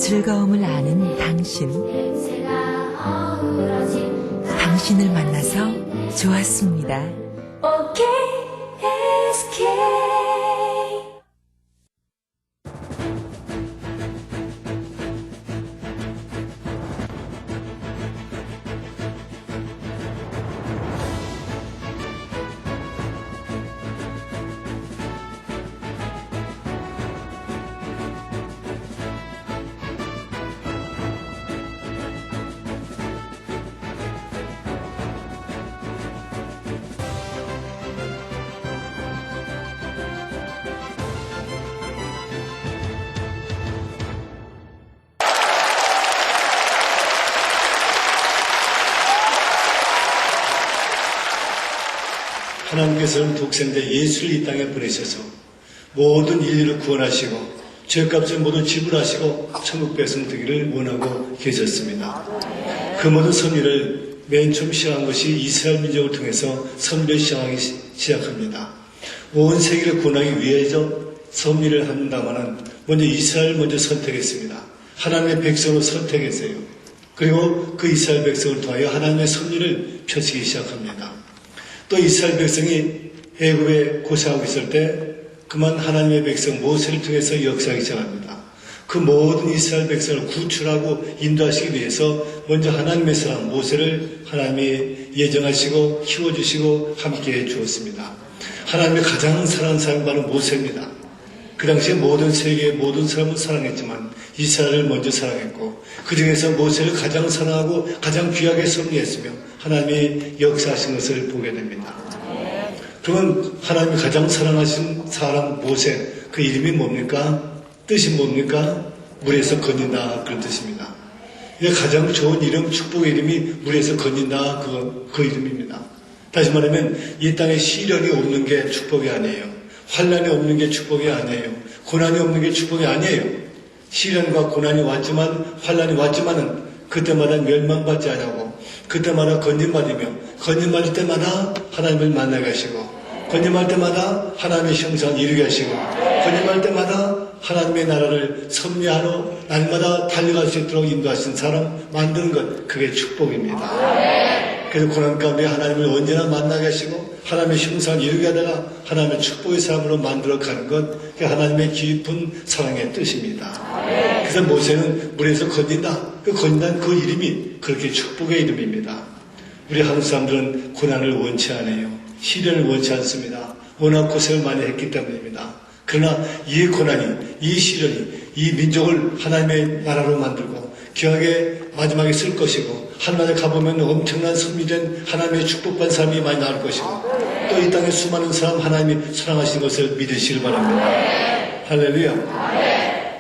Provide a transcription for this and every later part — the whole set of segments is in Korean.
즐거움을 아는 당신. 당신을 만나서 좋았습니다. OKSK 하나님께서는 독생자 예수를 이 땅에 보내셔서 모든 인류를 구원하시고 죄값을 모두 지불하시고 천국 백성 되기를 원하고 계셨습니다. 그 모든 섭리를 맨 처음 시작한 것이 이스라엘 민족을 통해서 섭리를 시작하기 시작합니다. 온 세계를 구원하기 위해서 섭리를 한다마는 먼저 이스라엘을 먼저 선택했습니다. 하나님의 백성으로 선택했어요. 그리고 그 이스라엘 백성을 통하여 하나님의 섭리를 펴시기 시작합니다. 또 이스라엘 백성이 애굽에 고생하고 있을 때 그만 하나님의 백성 모세를 통해서 역사하기 시작합니다. 그 모든 이스라엘 백성을 구출하고 인도하시기 위해서 먼저 하나님의 사랑 모세를 하나님이 예정하시고 키워주시고 함께해 주었습니다. 하나님의 가장 사랑하는 사람이 바로 모세입니다. 그 당시에 모든 세계의 모든 사람을 사랑했지만 이스라엘을 먼저 사랑했고 그 중에서 모세를 가장 사랑하고 가장 귀하게 섭리했으며 하나님이 역사하신 것을 보게 됩니다. 그러면 하나님이 가장 사랑하신 사람 모세, 그 이름이 뭡니까? 뜻이 뭡니까? 물에서 건진다, 그런 뜻입니다. 이게 가장 좋은 이름, 축복의 이름이 물에서 건진다, 그 이름입니다. 다시 말하면 이 땅에 시련이 없는 게 축복이 아니에요. 환난이 없는 게 축복이 아니에요. 고난이 없는 게 축복이 아니에요. 시련과 고난이 왔지만, 환난이 왔지만은 그때마다 멸망받지 않고 그때마다 건진받을 때마다 하나님을 만나게 하시고 건진할 때마다 하나님의 형상을 이루게 하시고 건진할 때마다 하나님의 나라를 섭리하러 날마다 달려갈 수 있도록 인도하신 사람 만드는 것, 그게 축복입니다. 그래서 고난 가운데 하나님을 언제나 만나게 하시고 하나님의 형상을 이루게 하다가 하나님의 축복의 사람으로 만들어가는 것, 그게 하나님의 깊은 사랑의 뜻입니다. 그래서 모세는 물에서 건진다. 그 건진다는 그 이름이 그렇게 축복의 이름입니다. 우리 한국 사람들은 고난을 원치 않아요. 시련을 원치 않습니다. 워낙 고생을 많이 했기 때문입니다. 그러나 이 고난이, 이 시련이 이 민족을 하나님의 나라로 만들고 귀하게 마지막에 쓸 것이고 하나님에 가보면 엄청난 선미된 하나님의 축복받은 사람이 많이 나올 것이고 또 이 땅에 수많은 사람 하나님이 사랑하신 것을 믿으시길 바랍니다. 할렐루야.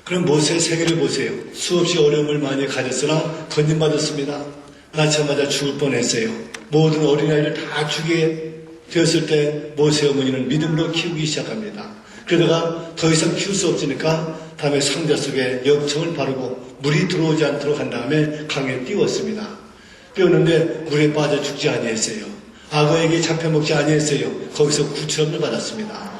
그럼 모세의 생애를 보세요. 수없이 어려움을 많이 가졌으나 건진받았습니다. 낳자마자 죽을 뻔했어요. 모든 어린아이를 다 죽게 되었을 때 모세 어머니는 믿음으로 키우기 시작합니다. 그러다가 더 이상 키울 수 없으니까 다음에 상자 속에 엽청을 바르고 물이 들어오지 않도록 한 다음에 강에 띄웠습니다. 띄웠는데 물에 빠져 죽지 아니했어요. 악어에게 잡혀먹지 아니했어요. 거기서 구출함을 받았습니다.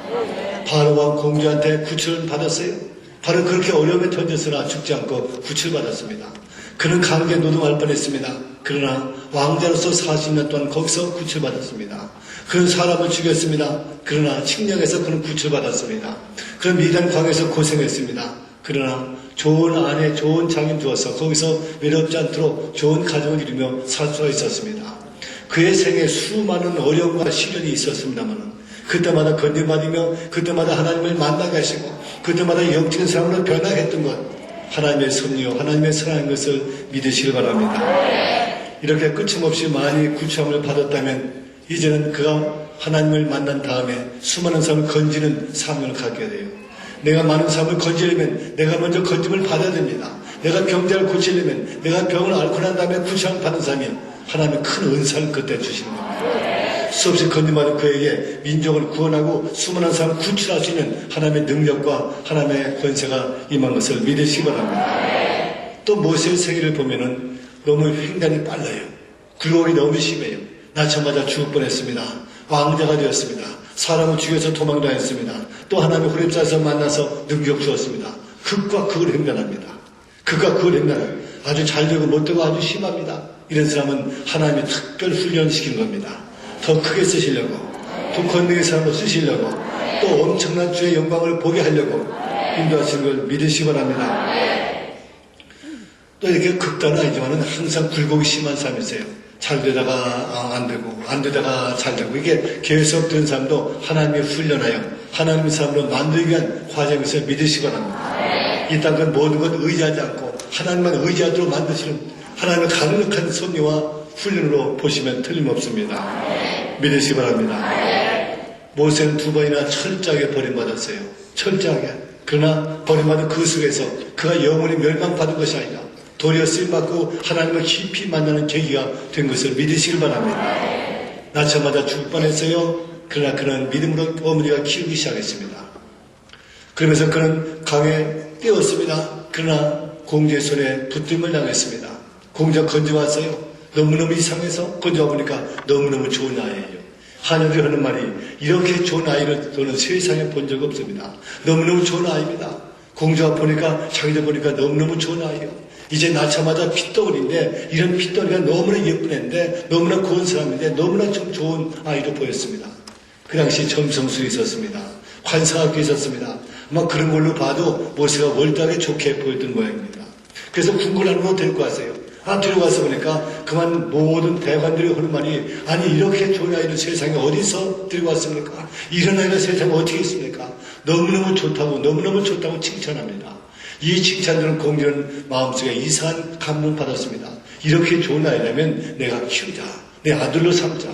바로왕 공주한테 구출을 받았어요. 바로 그렇게 어려움에 던졌으나 죽지 않고 구출받았습니다. 그는 강제 노동할 뻔했습니다. 그러나 왕자로서 40년 동안 거기서 구출받았습니다. 그는 사람을 죽였습니다. 그러나 칙령에서 그는 구출받았습니다. 그는 미단 광에서 고생했습니다. 그러나 좋은 아내, 좋은 장인 두어서 거기서 외롭지 않도록 좋은 가정을 이루며 살 수가 있었습니다. 그의 생에 수많은 어려움과 시련이 있었습니다만 그때마다 건진받으며 그때마다 하나님을 만나게 하시고 그때마다 영적인 사람으로 변화했던 것, 하나님의 섭리요 하나님의 사랑인 것을 믿으시길 바랍니다. 이렇게 끝임없이 많이 구출함을 받았다면 이제는 그가 하나님을 만난 다음에 수많은 사람을 건지는 사명을 갖게 돼요. 내가 많은 사람을 건지려면 내가 먼저 건짐을 받아야 됩니다. 내가 병자를 고치려면 내가 병을 앓고 난 다음에 구출함을 받은 사람이 하나님의 큰 은사를 그때 주시는 겁니다. 수없이 건짐받은 그에게 민족을 구원하고 수많은 사람을 구출할 수 있는 하나님의 능력과 하나님의 권세가 임한 것을 믿으시기 바랍니다. 또 모세의 생애를 보면은 너무 횡단이 빨라요. 굴곡이 너무 심해요. 낳자마자 죽을 뻔했습니다. 왕자가 되었습니다. 사람을 죽여서 도망다녔습니다. 또 하나님의 호렙산에서 만나서 능력 주었습니다. 극과 극을 횡단합니다. 그가 그걸 했나요? 아주 잘 되고 못 되고 아주 심합니다. 이런 사람은 하나님이 특별 훈련시킨 겁니다. 더 크게 쓰시려고, 더 권능의 사람으로 쓰시려고, 또 엄청난 주의 영광을 보게 하려고 인도하시는 걸 믿으시기 바랍니다. 또 이렇게 극단은 아니지만 항상 굴곡이 심한 삶이세요. 잘 되다가 안 되고, 안 되다가 잘 되고, 이게 계속 되는 사람도 하나님이 훈련하여 하나님의 사람으로 만들기 위한 과정에서 믿으시기 바랍니다. 이 땅은 모든 것 의지하지 않고 하나님만 의지하도록 만드시는 하나님의 강력한 섭리와 훈련으로 보시면 틀림없습니다. 믿으시기 바랍니다. 모세는 2번이나 철저하게 버림받았어요. 철저하게. 그러나 버림받은 그 속에서 그가 영원히 멸망받은 것이 아니라 도리어 쓰임받고 하나님을 깊이 만나는 계기가 된 것을 믿으시길 바랍니다. 낳자마자 죽을 뻔했어요. 그러나 그는 믿음으로 어머니가 키우기 시작했습니다. 그러면서 그는 강에 뛰었습니다. 그러나 공주의 손에 붙들림을 당했습니다. 공주가 건져왔어요. 너무너무 이상해서 건져와보니까 너무너무 좋은 아이예요. 하늘이 하는 말이 이렇게 좋은 아이를 저는 세상에 본 적 없습니다. 너무너무 좋은 아이입니다. 공주가 보니까 자기도 보니까 너무너무 좋은 아이예요. 이제 낳자마자 핏덩어리인데 이런 핏덩어리가 너무나 예쁜 애인데 너무나 고운 사람인데 너무나 좀 좋은 아이로 보였습니다. 그 당시 점성술이 있었습니다. 관상학교 있었습니다. 아마 그런 걸로 봐도 모세가 월등하게 좋게 보였던 모양입니다. 그래서 궁궐안으로 데리고 왔어요. 데리고 와서 보니까 그만 모든 대관들이 하는 말이 아니 이렇게 좋은 아이를 세상에 어디서 데리고 왔습니까? 이런 아이가 세상에 어떻게 있습니까? 너무너무 좋다고 칭찬합니다. 이 칭찬들은 공주는 마음속에 이상한 감동을 받았습니다. 이렇게 좋은 아이라면 내가 키우자. 내 아들로 삼자.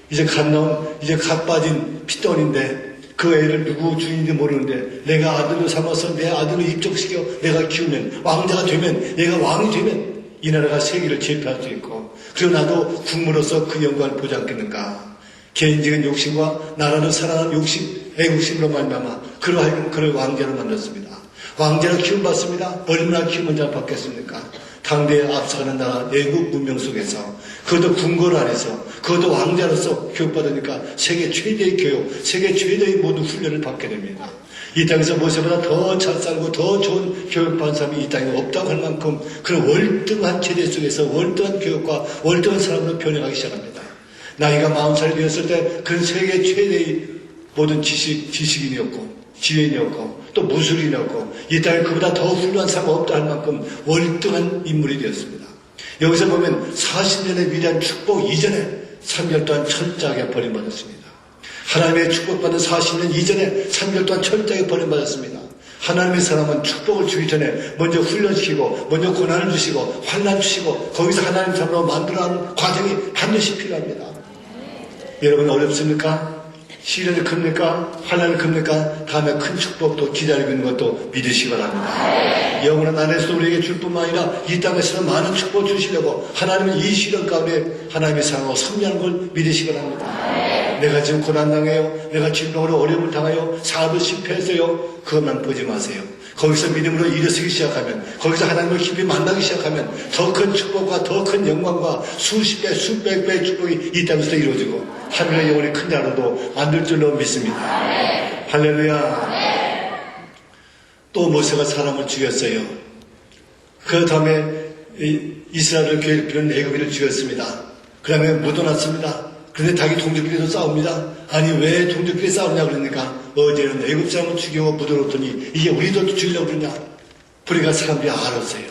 이제 갓 나온, 이제 갓 빠진 핏덩인데 그 애를 누구 주인인지 모르는데 내가 아들로 삼아서 내 아들로 입적시켜 내가 키우면 왕자가 되면 얘가 왕이 되면 이 나라가 세계를 제패할 수 있고 그리고 나도 국무로서 그 영광을 보지 않겠는가. 개인적인 욕심과 나라를 사랑하는 욕심, 애국심으로 말미암아 그로 하여금 그를 왕자로 만들었습니다. 왕자로 키움받습니다. 얼마나 키우면 잘 받겠습니까? 당대에 앞서가는 나라 애국 문명 속에서 그것도 궁궐 안에서 그것도 왕자로서 교육받으니까 세계 최대의 교육, 세계 최대의 모든 훈련을 받게 됩니다. 이 땅에서 모세보다 더 잘 살고 더 좋은 교육받은 사람이 이 땅에 없다고 할 만큼 그런 월등한 체제 속에서 월등한 교육과 월등한 사람으로 변해가기 시작합니다. 나이가 40살이 되었을 때 그는 세계 최대의 모든 지식인이었고 지혜인이었고 또 무술인이었고 이 땅에 그보다 더 훌륭한 사람이 없다 할 만큼 월등한 인물이 되었습니다. 여기서 보면 40년의 위대한 축복 이전에 3개월 동안 철저하게 버림받았습니다. 하나님의 축복받은 40년 이전에 3개월 동안 철저하게 버림받았습니다. 하나님의 사람은 축복을 주기 전에 먼저 훈련시키고 먼저 고난을 주시고 환난 주시고 거기서 하나님 사람으로 만들어가는 과정이 반드시 필요합니다. 여러분 어렵습니까? 시련이 큽니까? 환난이 큽니까? 다음에 큰 축복도 기다리고 있는 것도 믿으시기 바랍니다. 영원한 안에서 우리에게 줄 뿐만 아니라 이 땅에서도 많은 축복을 주시려고 하나님은 이 시련 가운데 하나님의 사랑으로 섭리하는 걸 믿으시기 바랍니다. 내가 지금 고난당해요. 내가 진동으로 어려움을 당하여 사업을 실패했어요. 그것만 보지 마세요. 거기서 믿음으로 일어서기 시작하면 거기서 하나님을 깊이 만나기 시작하면 더 큰 축복과 더 큰 영광과 수십 배 수백 배의 축복이 이 땅에서 이루어지고 하늘의 영혼이 큰 자로도 만들 줄로 믿습니다. 할렐루야. 또 모세가 사람을 죽였어요. 그 다음에 이스라엘을 괴롭히는 애굽인을 죽였습니다. 그 다음에 묻어놨습니다. 그런데 자기 동족끼리도 싸웁니다. 아니 왜 동족끼리 싸우냐 그러니까 어제는 애굽 사람을 죽이고 묻어놓더니 이제 우리도 죽이려고 그러냐. 그러니까 사람들이 알았어요.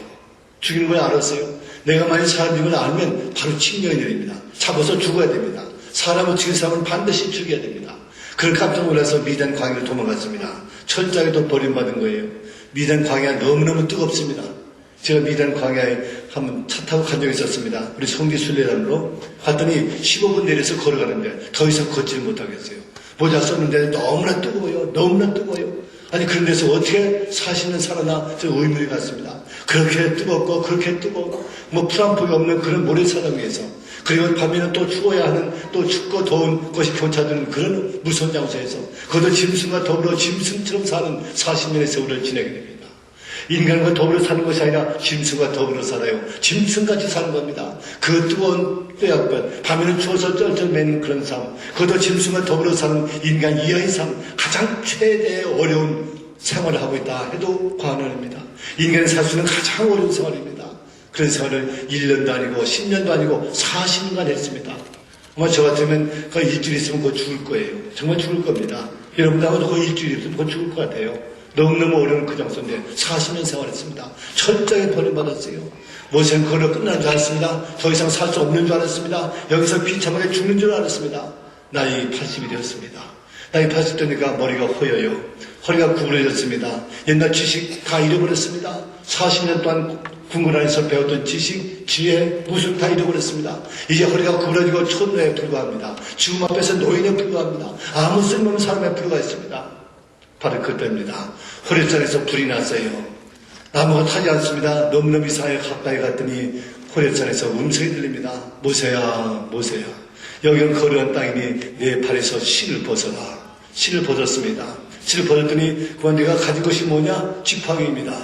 죽이는 걸 알았어요. 내가 만약 사람인 걸 알면 바로 칙령이 내립니다. 잡아서 죽어야 됩니다. 사람을 죽인 사람은 반드시 죽여야 됩니다. 그걸 깜짝 놀라서 미단 광야를 도망갔습니다. 철저하게도 버림받은 거예요. 미단 광야 너무너무 뜨겁습니다. 제가 미단 광야에 한번 차 타고 간 적이 있었습니다. 우리 성지 순례단으로 갔더니 15분 내려서 걸어가는데 더 이상 걷지를 못하겠어요. 모자 썼는데 너무나 뜨거워요. 너무나 뜨거워요. 아니 그런 데서 어떻게 40년 살아나 저 의문이 갔습니다. 그렇게 뜨겁고 그렇게 뜨겁고 뭐 풀한폭이 없는 그런 모래사장 위에서 그리고 밤에는 또 추워야 하는 또 춥고 더운 것이 교차되는 그런 무서운 장소에서 그것도 짐승과 더불어 짐승처럼 사는 40년의 세월을 지내게 됩니다. 인간과 더불어 사는 것이 아니라 짐승과 더불어 살아요. 짐승같이 사는 겁니다. 그 뜨거운 뼈약볕, 밤에는 추워서 쩔쩔매는 그런 삶, 그것도 짐승과 더불어 사는 인간 이하의 삶, 가장 최대의 어려운 생활을 하고 있다 해도 과언이 아닙니다. 인간이 살 수 있는 가장 어려운 생활입니다. 그런 생활을 1년도 아니고 10년도 아니고 40년간 했습니다. 아마 저 같으면 거의 일주일 있으면 곧 죽을 거예요. 정말 죽을 겁니다. 여러분들하고도 거의 일주일 있으면 곧 죽을 것 같아요. 너무너무 어려운 그 장소인데 40년 생활했습니다. 철저하게 버림받았어요. 모세는 그걸로 끝난 줄 알았습니다. 더 이상 살 수 없는 줄 알았습니다. 여기서 비참하게 죽는 줄 알았습니다. 나이 80이 되었습니다. 나이 80 되니까 머리가 허여요. 허리가 구부러졌습니다. 옛날 지식 다 잃어버렸습니다. 40년 동안 궁궐 안에서 배웠던 지식, 지혜, 무술 다 잃어버렸습니다. 이제 허리가 구부러지고 촌노에 불과합니다. 죽음 앞에서 노인에 불과합니다. 아무 쓸모없는 사람에 불과했습니다. 바로 그때입니다. 호렙산에서 불이 났어요. 나무가 타지 않습니다. 너무너무 이상하게 가까이 갔더니 호렙산에서 음성이 들립니다. 모세야, 모세야. 여기는 거룩한 땅이니 내 발에서 실을 벗어라. 실을 벗었습니다. 실을 벗었더니 그건 네가 가진 것이 뭐냐? 지팡이입니다.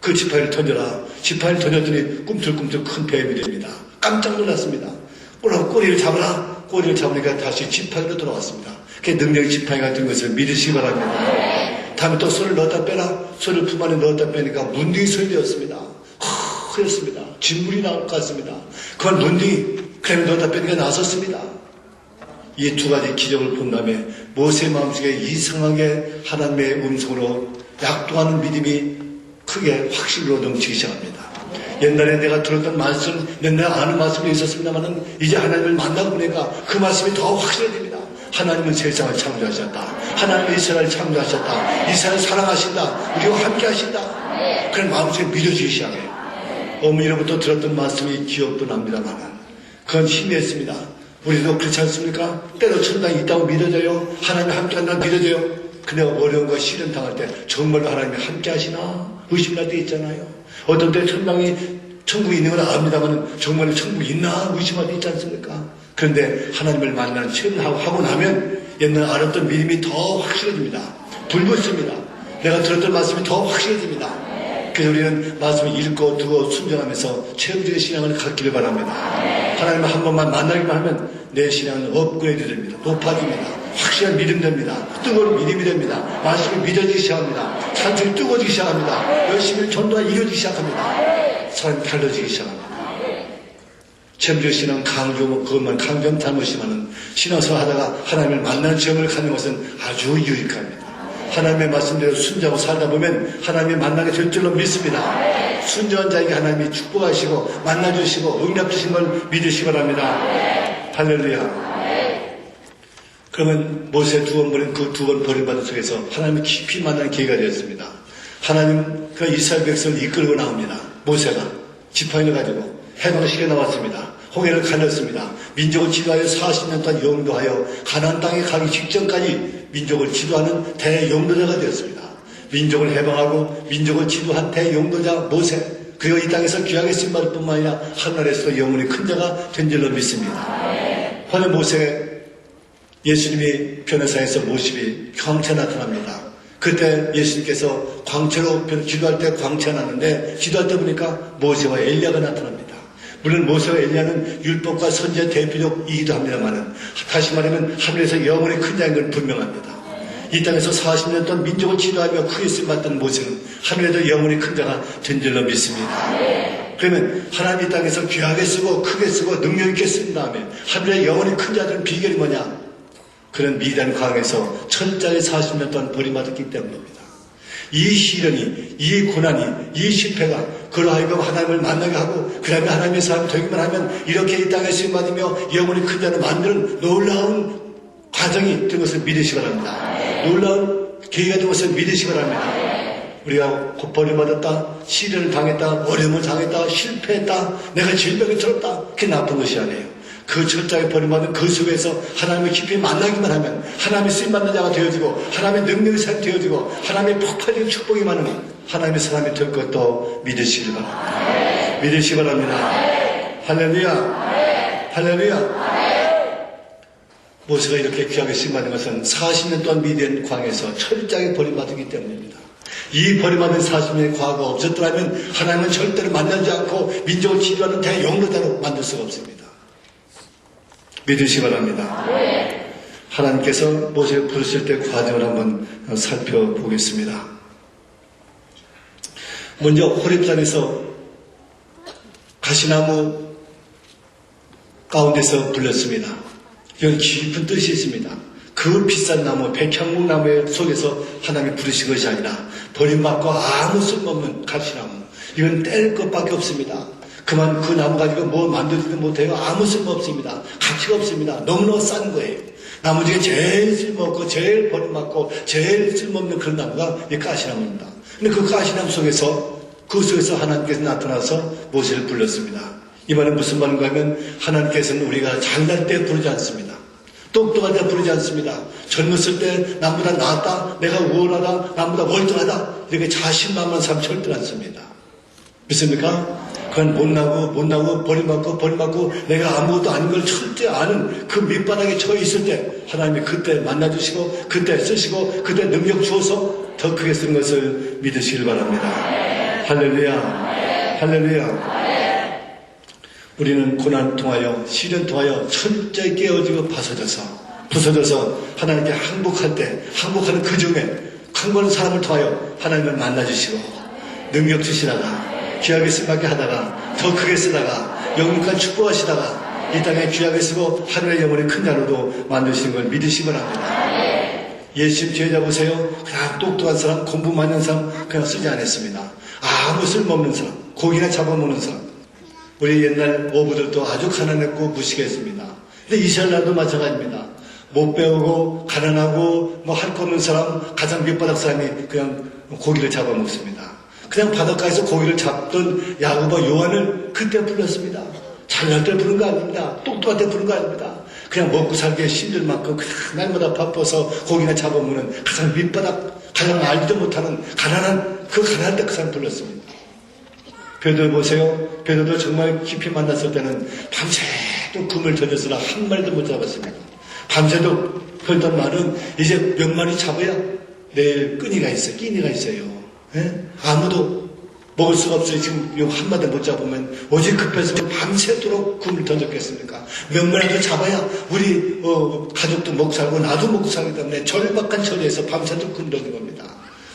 그 지팡이를 던져라. 지팡이를 던졌더니 꿈틀꿈틀 큰 뱀이 됩니다. 깜짝 놀랐습니다. 꼬리를 잡아라. 꼬리를 잡으니까 다시 지팡이로 돌아왔습니다. 그 능력의 지팡이 같은 것을 믿으시기 바랍니다. 다음에 또 손을 넣었다 빼라. 손을 품 안에 넣었다 빼니까 문둥이 손이 되었습니다. 흐렸습니다. 진물이 나올 것 같습니다. 그건 문둥이 그냥 넣었다 빼니까 나섰습니다. 이 두 가지 기적을 본 다음에 모세의 마음속에 이상하게 하나님의 음성으로 약도하는 믿음이 크게 확실로 넘치기 시작합니다. 옛날에 내가 들었던 말씀, 옛날에 아는 말씀이 있었습니다만 이제 하나님을 만나고 보니까 그 말씀이 더 확실해집니다. 하나님은 세상을 창조하셨다. 하나님은 이스라엘을 창조하셨다. 이스라엘을 사랑하신다. 우리와 함께 하신다. 그런 마음속에 믿어지기 시작해요. 어머니로부터 들었던 말씀이 기억도 납니다만 그건 희미했습니다. 우리도 그렇지 않습니까? 때로 천당이 있다고 믿어져요. 하나님이 함께 한다고 믿어져요. 근데 어려운 거 시련 당할 때 정말 하나님이 함께 하시나 의심날 때 있잖아요. 어떤 때 천국이 있는 건 압니다만 정말 천국이 있나 의심할 때 있지 않습니까? 그런데 하나님을 만나는 체험을 하고 나면 옛날 알았던 믿음이 더 확실해집니다. 불붙습니다. 내가 들었던 말씀이 더 확실해집니다. 그래서 우리는 말씀을 읽고 두고 순종하면서 체험적인 신앙을 갖기를 바랍니다. 하나님을 한 번만 만나기만 하면 내 신앙은 업그레이드 됩니다. 높아집니다. 확실한 믿음 됩니다. 뜨거운 믿음이 됩니다. 말씀이 믿어지기 시작합니다. 산중이 뜨거워지기 시작합니다. 열심히 전도가 이루어지기 시작합니다. 삶이 달라지기 시작합니다. 체험적인 신앙 그것만 강조하면 잘못이지만 신앙생활 하다가 하나님을 만나는 체험을 갖는 것은 아주 유익합니다. 하나님의 말씀대로 순종하고 살다 보면 하나님이 만나게 될 줄로 믿습니다. 순종한 자에게 하나님이 축복하시고 만나주시고 응답 주신 걸 믿으시기 바랍니다. 할렐루야. 그러면 모세 두 번 버린 그 두 번 버림받은 속에서 하나님을 깊이 만나는 기회가 되었습니다. 하나님 그 이스라엘 백성을 이끌고 나옵니다. 모세가 지팡이를 가지고 해방시켜 나왔습니다. 홍해를 갈렸습니다. 민족을 지도하여 40년 동안 영도하여 가나안 땅에 가기 직전까지 민족을 지도하는 대영도자가 되었습니다. 민족을 해방하고 민족을 지도한 대영도자 모세, 그리고 이 땅에서 귀하게 쓰임받을 뿐만 아니라 하늘에서도 영원히 큰 자가 된 줄로 믿습니다. 그런데 모세, 예수님이 변호사에서 모습이 광채 나타납니다. 그때 예수님께서 광채로 기도할 때 광채가 났는데 기도할 때 보니까 모세와 엘리야가 나타납니다. 물론 모세와 엘리야는 율법과 선지의 대표적이기도 합니다만 다시 말하면 하늘에서 영원히 큰 자인 건 분명합니다. 이 땅에서 40년 동안 민족을 지도하며 크게 쓰임받던 모세는 하늘에도 영원히 큰 자가 된 줄로 믿습니다. 그러면 하나님 이 땅에서 귀하게 쓰고 크게 쓰고 능력 있게 쓴 다음에 하늘에 영원히 큰 자들은 비결이 뭐냐? 그런 미단 광에서 천장에 40년 동안 버림받았기 때문입니다. 이 시련이, 이 고난이, 이 실패가 그로 하여금 하나님을 만나게 하고 그 다음에 하나님의 사람 되기만 하면 이렇게 이 땅에 쓰임받으며 영원히 큰 자를 만드는 놀라운 과정이 된 것을 믿으시기 바랍니다. 놀라운 계기가 된 것을 믿으시기 바랍니다. 우리가 버림받았다, 시련을 당했다, 어려움을 당했다, 실패했다, 내가 질병에 들었다, 그게 나쁜 것이 아니에요. 그 철저하게 버림받은 그 속에서 하나님을 깊이 만나기만 하면 하나님의 쓰임받는 자가 되어지고 하나님의 능력이 살 되어지고 하나님의 폭발적인 축복이 많으니 하나님의 사람이 될 것도 믿으시기 바랍니다. 믿으시기 바랍니다. 할렐루야. 할렐루야. 모세가 이렇게 귀하게 쓰임받은 것은 40년 동안 미디안 광에서 철저하게 버림받았기 때문입니다. 이 버림받은 40년의 과거가 없었더라면 하나님은 절대로 만나지 않고 민족을 지도하는 대영로자로 만들 수가 없습니다. 믿으시기 바랍니다. 하나님께서 모세를 부르실 때 과정을 한번 살펴보겠습니다. 먼저 호렙산에서 가시나무 가운데서 불렀습니다. 이건 깊은 뜻이 있습니다. 그 비싼 나무, 백향목나무 속에서 하나님이 부르신 것이 아니라 버림받고 아무 쓸모없는 가시나무. 이건 뗄 것밖에 없습니다. 그만 그 나무 가지고 뭐 만들지도 못해요. 아무 쓸모 없습니다. 가치가 없습니다. 너무너무 싼 거예요. 나무 중에 제일 쓸모없고 제일 버림받고 제일 쓸모없는 그런 나무가 이 가시나무입니다. 근데 그 가시나무 속에서 그 속에서 하나님께서 나타나서 모세를 불렀습니다. 이 말은 무슨 말인가 하면 하나님께서는 우리가 잘날 때 부르지 않습니다. 똑똑할 때 부르지 않습니다. 젊었을 때 남보다 낫다, 내가 우월하다, 남보다 월등하다 이렇게 자신만만한 사람 절대 않습니다. 믿습니까? 그건 못나고 버림받고 내가 아무것도 아닌 걸 절대 아는 그 밑바닥에 처해 있을 때 하나님이 그때 만나주시고 그때 쓰시고 그때 능력 주어서 더 크게 쓰는 것을 믿으시길 바랍니다. 할렐루야. 할렐루야. 우리는 고난 통하여 시련 통하여 철저히 깨어지고 부서져서 하나님께 항복할 때 항복하는 그 중에 강건한 사람을 통하여 하나님을 만나주시고 능력 주시다가 귀하게 쓰임받게 하다가 더 크게 쓰다가 영육간 축복하시다가 이 땅에 귀하게 쓰고 하늘의 영혼의 큰 자로도 만드시는 걸 믿으시기 바랍니다. 예수님 제자 보세요. 그냥 똑똑한 사람, 공부 많이 하는 사람 그냥 쓰지 않았습니다. 아무 쓸모없는 사람, 고기나 잡아먹는 사람. 우리 옛날 어부들도 아주 가난했고 무식했습니다. 근데 이스라엘도 마찬가지입니다. 못 배우고 가난하고 뭐 할 거 없는 사람, 가장 밑바닥 사람이 그냥 고기를 잡아먹습니다. 그냥 바닷가에서 고기를 잡던 야고보 요한을 그때 불렀습니다. 잘날 때 부른 거 아닙니다. 똑똑할 때 부른 거 아닙니다. 그냥 먹고 살기에 힘들 만큼 그냥 날마다 바빠서 고기나 잡아먹는 가장 밑바닥, 가장 알지도 못하는 가난한 때 그 사람 불렀습니다. 베드로 보세요. 베드로도 정말 깊이 만났을 때는 밤새도 금을 던졌으나 한 마리도 못 잡았습니다. 밤새도 걸던 말은 이제 몇 마리 잡아야 내일 끼니가 있어요. 예? 아무도 먹을 수가 없어요. 지금 한 마리 못 잡으면 오직 급해서 밤새도록 금을 던졌겠습니까? 몇 마리도 잡아야 우리 가족도 먹고 살고 나도 먹고 살기 때문에 절박한 처지에서 밤새도록 금을 던진 겁니다.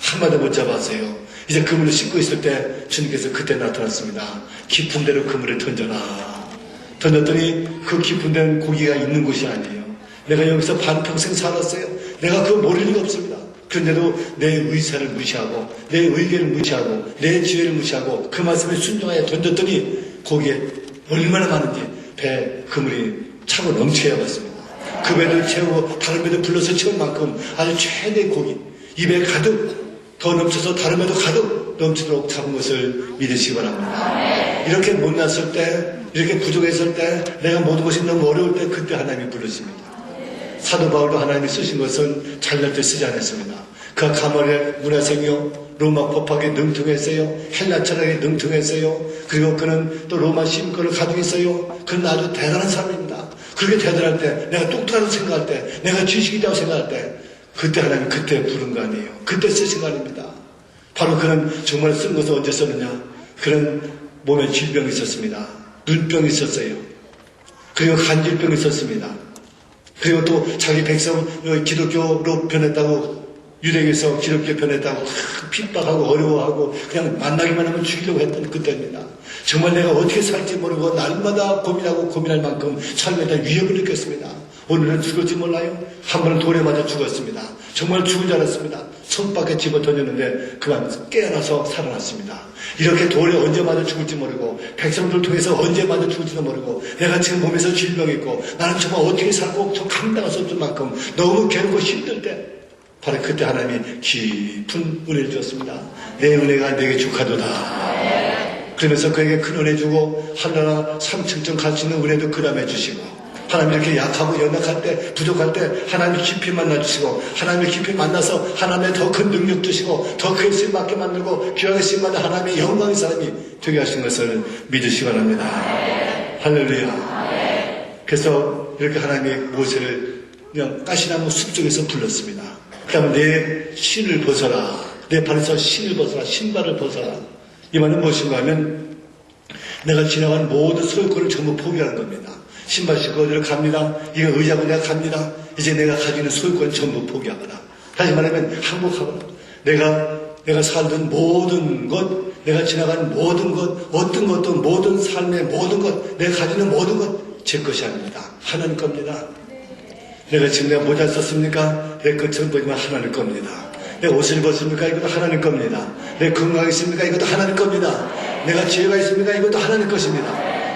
한 마리도 못 잡았어요. 이제 그물을 씻고 있을 때 주님께서 그때 나타났습니다. 깊은 데로 그물을 던져라. 던졌더니 그 깊은 데는 고기가 있는 곳이 아니에요. 내가 여기서 반평생 살았어요. 내가 그거 모를 리가 없습니다. 그런데도 내 의사를 무시하고 내 의견을 무시하고 내 지혜를 무시하고 그 말씀에 순종하여 던졌더니 거기에 얼마나 많은지 배 그물이 차고 넘쳐야 봤습니다. 그 배를 채우고 다른 배를 불러서 채울 만큼 아주 최대의 고기 입에 가득 더 넘쳐서 다른 배도 가득 넘치도록 잡은 것을 믿으시기 바랍니다. 이렇게 못났을 때 이렇게 부족했을 때 내가 모든 것이 너무 어려울 때 그때 하나님이 부르십니다. 사도 바울도 하나님이 쓰신 것은 잘날 때 쓰지 않았습니다. 그가 가말리엘 문화생이요 로마 법학에 능통했어요. 헬라 철학에 능통했어요. 그리고 그는 또 로마 신권을 가지고 있어요. 그는 아주 대단한 사람입니다. 그렇게 대단할 때 내가 똑똑하다고 생각할 때 내가 지식이 있다고 생각할 때 그때 하나님 그때 부른 거 아니에요. 그때 쓰신 거 아닙니다. 바로 그는 정말 쓴 것을 언제 썼느냐. 그런 몸에 질병이 있었습니다. 눈병이 있었어요. 그리고 간질병이 있었습니다. 그리고 또 자기 백성 기독교로 변했다고 유대교에서 기독교 변했다고 핍박하고 어려워하고 그냥 만나기만 하면 죽이려고 했던 그때입니다. 정말 내가 어떻게 살지 모르고 날마다 고민하고 고민할 만큼 삶에 대한 위협을 느꼈습니다. 오늘은 죽을지 몰라요. 한 번은 돌에 맞아 죽었습니다. 정말 죽은 줄 알았습니다. 손밖에 집어 던졌는데 그만 깨어나서 살아났습니다. 이렇게 돌에 언제 맞아 죽을지 모르고 백성들 통해서 언제 맞아 죽을지도 모르고 내가 지금 몸에서 질병이 있고 나는 정말 어떻게 살고 저 감당할 수 없을 만큼 너무 괴롭고 힘들 때 바로 그때 하나님이 깊은 은혜를 주었습니다. 내 은혜가 내게 주카도다. 그러면서 그에게 큰 은혜 주고 하늘나라 3층쯤 갈 수 있는 은혜도 그 다음에 주시고 하나님 이렇게 약하고 연약할 때 부족할 때 하나님 깊이 만나주시고 하나님을 깊이 만나서 하나님의 더 큰 능력 주시고 더 크게 쓰임받게 만들고 귀하게 쓰임받는 하나님의 영광의 사람이 되게 하신 것을 믿으시기 바랍니다. 할렐루야. 그래서 이렇게 하나님이 모세를 그냥 가시나무 숲 속에서 불렀습니다. 그 다음에 내 신을 벗어라. 내 발에서 신을 벗어라. 신발을 벗어라. 이 말은 무엇인가 하면 내가 지나간 모든 소유권을 전부 포기하는 겁니다. 신발 신고 어디로 갑니다. 이거 의자고 내가 갑니다. 이제 내가 가지고 있는 소유권 전부 포기하거나 다시 말하면 항복하거나 내가 내가 살던 모든 것, 내가 지나간 모든 것, 어떤 것도 모든 삶의 모든 것, 내가 가지는 모든 것 제 것이 아닙니다. 하나님 겁니다. 내가 지금 내가 모자 썼습니까? 내 것처럼 보지만 하나님 겁니다. 내가 옷을 입었습니까? 이것도 하나님 겁니다. 내가 건강했습니까? 이것도 하나님 겁니다. 내가 지혜가 있습니까? 이것도 하나님 것입니다.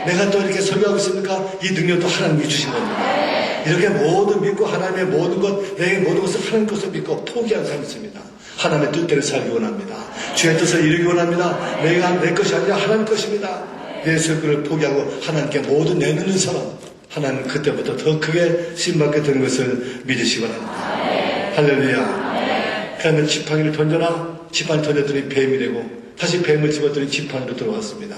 내가 또 이렇게 설교하고 있습니까? 이 능력도 하나님이 주신 겁니다. 이렇게 모든 믿고 하나님의 모든 것, 내게 모든 것을 하나님 것을 믿고 포기한 사람이 있습니다. 하나님의 뜻대로 살기 원합니다. 주의 뜻을 이루기 원합니다. 내가 내 것이 아니라 하나님 것입니다. 내 설교를 포기하고 하나님께 모두 내놓는 사람, 하나님 그때부터 더 크게 쓰임받게 되는 것을 믿으시기 바랍니다. 할렐루야. 그러면 지팡이를 던져라. 지팡이 던졌더니 뱀이 되고 다시 뱀을 집었더니 지팡이로 들어갔습니다.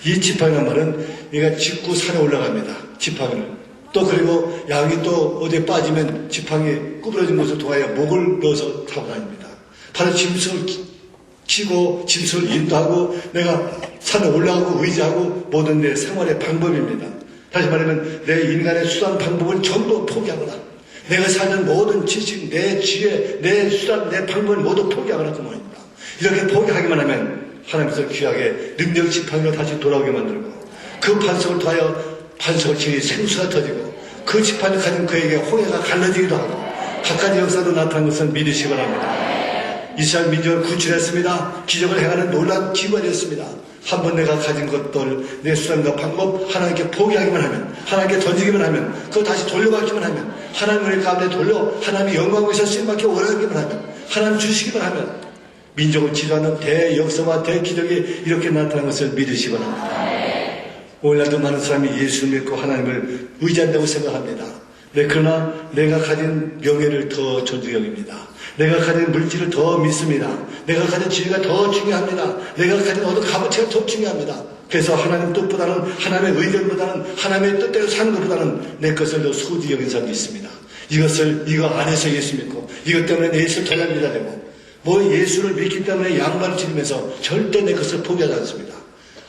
이 지팡이란 말은 얘가 짚고 산에 올라갑니다. 지팡이를. 또 그리고 양이 또 어디에 빠지면 지팡이 구부러진 곳을 통하여 목을 넣어서 타고 다닙니다. 바로 짐승을 치고 짐승을 인도하고 내가 산에 올라가고 의지하고 모든 내 생활의 방법입니다. 다시 말하면 내 인간의 수단 방법을 전부 포기하거나 내가 사는 모든 지식, 내 지혜, 내 수단, 내 방법을 모두 포기하거나 그 말입니다. 이렇게 포기하기만 하면 하나님께서 귀하게 능력 지팡이로 다시 돌아오게 만들고 그 반석을 통하여 반석을 치니 생수가 터지고 그 지팡이를 가진 그에게 홍해가 갈라지기도 하고 각가지 역사도 나타난 것을 믿으시기 바랍니다. 이스라엘 민족을 구출했습니다. 기적을 행하는 놀라운 기관이었습니다. 한번 내가 가진 것들, 내 수단과 방법 하나님께 포기하기만 하면, 하나님께 던지기만 하면, 그거 다시 돌려받기만 하면, 하나님의 가운데 돌려 하나님의 영광에서 쓰임받기 원하기만 하면, 하나님 주시기만 하면 민족을 지도하는 대역사와 대기적이 이렇게 나타난 것을 믿으시기 바랍니다. 오늘날도 많은 사람이 예수를 믿고 하나님을 의지한다고 생각합니다. 네, 그러나 내가 가진 명예를 더 존중히 여깁니다. 내가 가진 물질을 더 믿습니다. 내가 가진 지위가 더 중요합니다. 내가 가진 어떤 값어치가 더 중요합니다. 그래서 하나님 뜻보다는 하나님의 의견보다는 하나님의 뜻대로 사는 것보다는 내 것을 더 소중히 여긴 사람이 있습니다. 이거 안에서 예수 믿고 이것 때문에 내 예수를 덜 믿어야 되고 뭐 예수를 믿기 때문에 양반을 지르면서 절대 내 것을 포기하지 않습니다.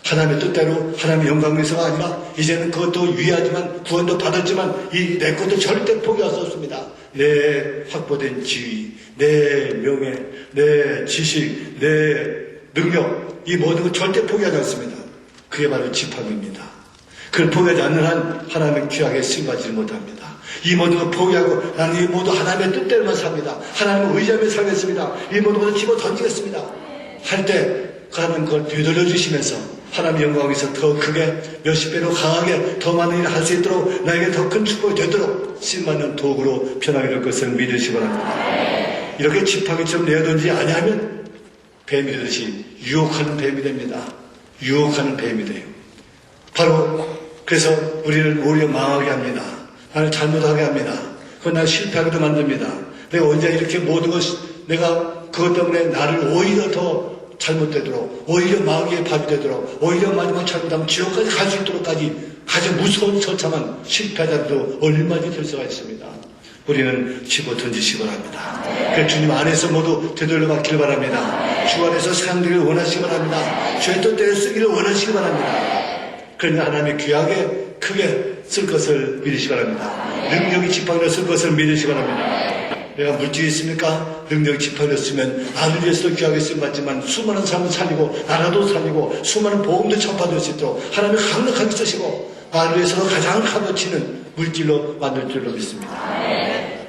하나님의 뜻대로 하나님의 영광 위해서가 아니라 이제는 그것도 위하지만 구원도 받았지만 이 내 것도 절대 포기할 수 없습니다. 내 확보된 지위, 내 명예, 내 지식, 내 능력 이 모든 걸 절대 포기하지 않습니다. 그게 바로 지팡이입니다. 그걸 포기하지 않는 한 하나님의 귀하게 쓰임받지 못합니다. 이 모든 걸 포기하고 나는 이 모두 하나님의 뜻대로만 삽니다. 하나님을 의지하며 살겠습니다. 이 모든 것을 집어 던지겠습니다. 할 때 하나님 그걸 되돌려 주시면서 하나님의 영광에서 더 크게 몇십 배로 강하게 더 많은 일을 할 수 있도록 나에게 더 큰 축복이 되도록 쓰임받는 도구로 변하게 될 것을 믿으시기 바랍니다. 이렇게 지팡이처럼 내어던지지 아니하면 뱀이 되듯이 유혹하는 뱀이 됩니다. 유혹하는 뱀이 돼요. 바로 그래서 우리를 오히려 망하게 합니다. 나를 잘못하게 합니다. 그건 나를 실패하게도 만듭니다. 내가 언제 이렇게 모든 것 내가 그것 때문에 나를 오히려 더 잘못되도록 오히려 마귀의 밥이 되도록 오히려 마지막 잘못하면 지옥까지 갈 수 있도록까지 아주 무서운 처참한 실패자도 얼마든지 될 수가 있습니다. 우리는 집어 던지시기 바랍니다. 그 주님 안에서 모두 되돌려 받기를 바랍니다. 주 안에서 사용되기를 원하시기 바랍니다. 주의 뜻대로 쓰기를 원하시기 바랍니다. 그러나 하나님의 귀하게 크게 쓸 것을 믿으시기 바랍니다. 능력이 지팡이로 쓸 것을 믿으시기 바랍니다. 내가 물질이 있습니까? 능력이 지팡이로 쓰면 나를 위해서도 귀하게 쓰임받지만 수많은 사람을 살리고 나라도 살리고 수많은 복음도 전파될 수 있도록 하나님이 강력하게 쓰시고 나를 위해서도 가장 값어치는 물질로 만들 줄로 믿습니다.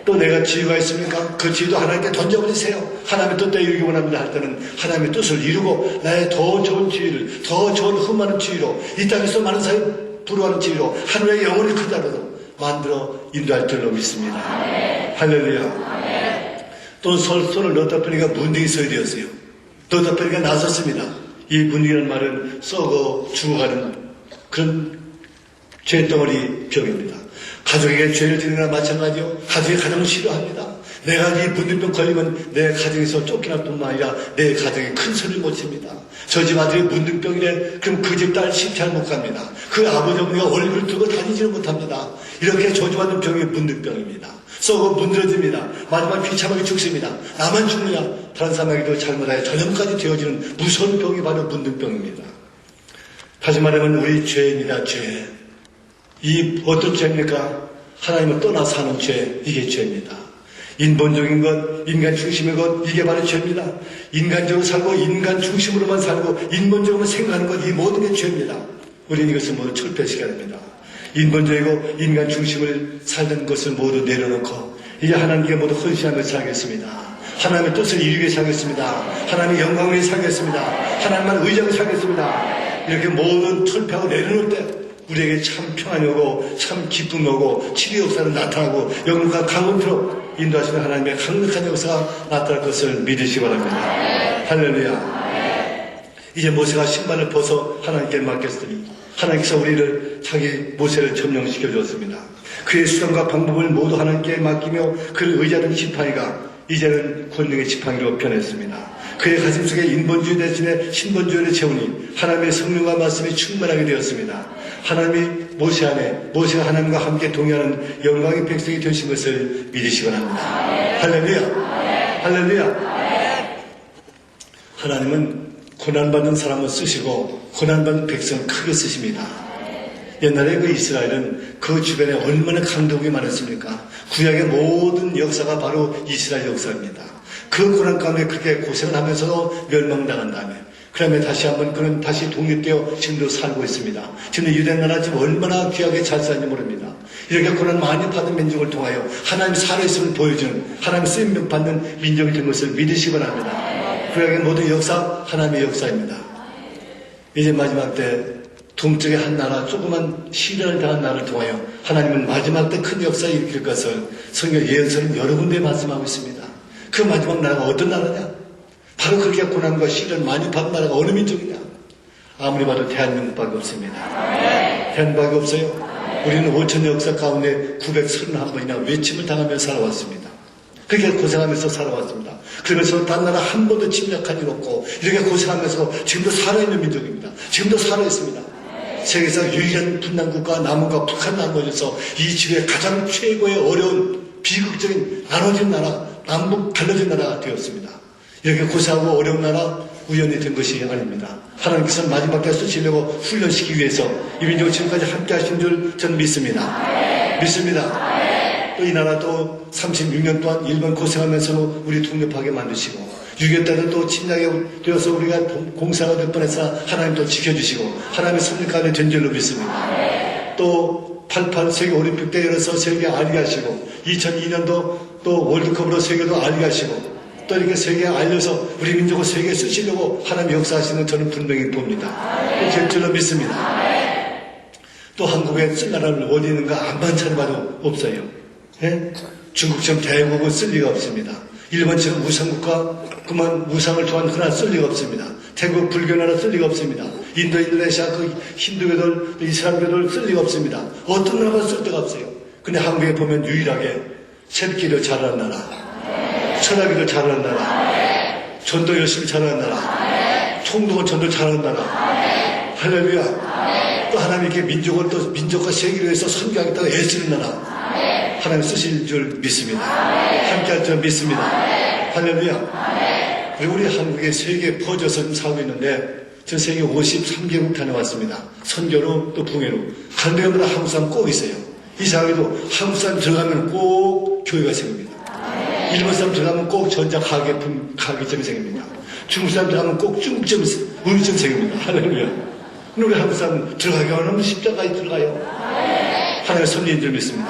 또 내가 지위가 있습니까? 그 지위도 하나님께 던져버리세요. 하나님의 뜻대로 이루기 원합니다 할 때는 하나님의 뜻을 이루고 나의 더 좋은 지위를 더 좋은 흠많은 지위로 이 땅에서 많은 사람이 부러워하는 지위로 하늘의 영혼이 크다라도 만들어 인도할 줄로 믿습니다. 할렐루야. 또 손을 넣다 보니까 문둥이 서야 되었어요. 넣다 보니까 나섰습니다. 이 문둥이라는 말은 썩어 죽어가는 그런 죄덩어리 병입니다. 가족에게 죄를 지는 거나 마찬가지요. 가족이 가장 싫어합니다. 내가 이 문둥병 걸리면 내 가정에서 쫓겨날 뿐만 아니라 내 가정에 큰 소리를 못 칩니다. 저 집 아들이 문둥병이래. 그럼 그 집 딸 십잘 못 갑니다. 그 아버지 어머니가 얼굴 들고 다니지를 못합니다. 이렇게 저주받는 병이 문둥병입니다. 썩어 문드러집니다. 마지막 비참하게 죽습니다. 나만 죽느냐? 다른 사람에게도 잘못하여 전염까지 되어지는 무서운 병이 바로 문둥병입니다. 다시 말하면 우리 죄입니다. 죄. 이 어떤 죄입니까? 하나님을 떠나 사는 죄. 이게 죄입니다. 인본적인 것, 인간 중심의 것, 이게 바로 죄입니다. 인간적으로 살고 인간 중심으로만 살고 인본적으로만 생각하는 것, 이 모든 게 죄입니다. 우리는 이것을 모두 철폐시켜야 합니다. 인본적이고 인간 중심을 살던 것을 모두 내려놓고 이제 하나님께 모두 헌신하며 살겠습니다. 하나님의 뜻을 이루게 살겠습니다. 하나님의 영광을 위해 살겠습니다. 하나님만 의지하고 살겠습니다. 이렇게 모든 철폐하고 내려놓을 때 우리에게 참 평안이 오고 참 기쁨이 오고 치료 역사는 나타나고 영광과 강건으로 인도하시는 하나님의 강력한 역사가 나타날 것을 믿으시기 바랍니다. 할렐루야. 이제 모세가 신발을 벗어 하나님께 맡겼으니 하나님께서 우리를 자기 모세를 점령시켜 주었습니다. 그의 수단과 방법을 모두 하나님께 맡기며 그를 의지하던 지팡이가 이제는 권능의 지팡이로 변했습니다. 그의 가슴속에 인본주의 대신에 신본주의를 채우니 하나님의 성령과 말씀이 충만하게 되었습니다. 하나님이 모세 안에 모세가 하나님과 함께 동의하는 영광의 백성이 되신 것을 믿으시기 바랍니다. 할렐루야. 할렐루야. 하나님은 고난받는 사람을 쓰시고 고난받는 백성을 크게 쓰십니다. 옛날에 그 이스라엘은 그 주변에 얼마나 강도국이 많았습니까? 구약의 모든 역사가 바로 이스라엘 역사입니다. 그 고난 가운데 그렇게 고생을 하면서도 멸망당한 다음에 그 다음에 다시 한번 그는 다시 독립되어 지금도 살고 있습니다. 지금 유대 나라 지금 얼마나 귀하게 잘 사는지 모릅니다. 이렇게 고난 많이 받은 민족을 통하여 하나님 살아있음을 보여주는 하나님 쓰임 받는 민족이 된 것을 믿으시기 바랍니다. 구약의 모든 역사 하나님의 역사입니다. 이제 마지막 때 동쪽의 한 나라 조그만 시련을 당한 나라를 통하여 하나님은 마지막 때 큰 역사를 일으킬 것을 성경 예언서는 여러 군데 말씀하고 있습니다. 그 마지막 나라가 어떤 나라냐? 바로 그렇게 고난과 시련을 많이 받은 나라가 어느 민족이냐? 아무리 봐도 대한민국밖에 없습니다. 대한민국밖에 없어요. 우리는 5천 역사 가운데 931번이나 외침을 당하며 살아왔습니다. 그렇게 고생하면서 살아왔습니다. 그러면서 딴 나라 한 번도 침략한 일 없고 이렇게 고생하면서 지금도 살아있는 민족입니다. 지금도 살아있습니다. 세계에서 유일한 분단국가 남한과 북한 나눠져서 이 지구의 가장 최고의 어려운 비극적인 나눠진 나라, 남북 갈라진 나라가 되었습니다. 이렇게 고생하고 어려운 나라 우연히 된 것이 아닙니다. 하나님께서는 마지막 때 쓰시려고 훈련시키기 위해서 이 민족을 지금까지 함께 하신 줄 저는 믿습니다. 믿습니다. 또 이 나라 또 36년 동안 일본 고생하면서 우리 독립하게 만드시고 6.25 때도 또 침략에 되어서 우리가 공사가 될 뻔해서 하나님 또 지켜주시고 하나님의 선택하는 된 줄로 믿습니다. 또 88 세계 올림픽 때 열어서 세계 알리게 하시고 2002년도 또 월드컵으로 세계도 알리게 하시고 또 이렇게 세계에 알려서 우리 민족을 세계에 쓰시려고 하나님 역사하시는 저는 분명히 봅니다. 될 줄로 믿습니다. 또 한국에 쓸 나라를 어디 있는가 안만 찾아봐도 없어요. 예? 중국처럼 대국은 쓸 리가 없습니다. 일본처럼 무상국가 그만 무상을 통한 하나 쓸 리가 없습니다. 태국 불교 나라 쓸 리가 없습니다. 인도, 인도네시아 그 힌두교들, 이슬람교들 쓸 리가 없습니다. 어떤 나라가 쓸 데가 없어요. 근데 한국에 보면 유일하게 셋기를 잘하는 나라, 철학기를 잘하는 나라, 전도 열심히 잘하는 나라, 총독은 전도 잘하는 나라. 할렐루야. 또 하나님께 민족을 또 민족과 세계를 위해서 선교하겠다고 애쓰는 나라. 하나님 쓰실 줄 믿습니다. 함께 할 줄 믿습니다. 할렐루야. 그리고 우리 한국에 세계에 퍼져서 좀 살고 있는데 전 세계 53개국 다녀왔습니다. 선교로 또 붕해로. 간 데마다 한국 사람 꼭 있어요. 이상하게도 한국 사람 들어가면 꼭 교회가 생깁니다. 일본 사람 들어가면 꼭 전자 가게점이 생깁니다. 중국 사람 들어가면 꼭 중국점, 음식점 생깁니다. 할렐루야. 근데 우리 한국 사람 들어가게 하면 십자가에 들어가요. 하나님의 섭리인 줄 믿습니다.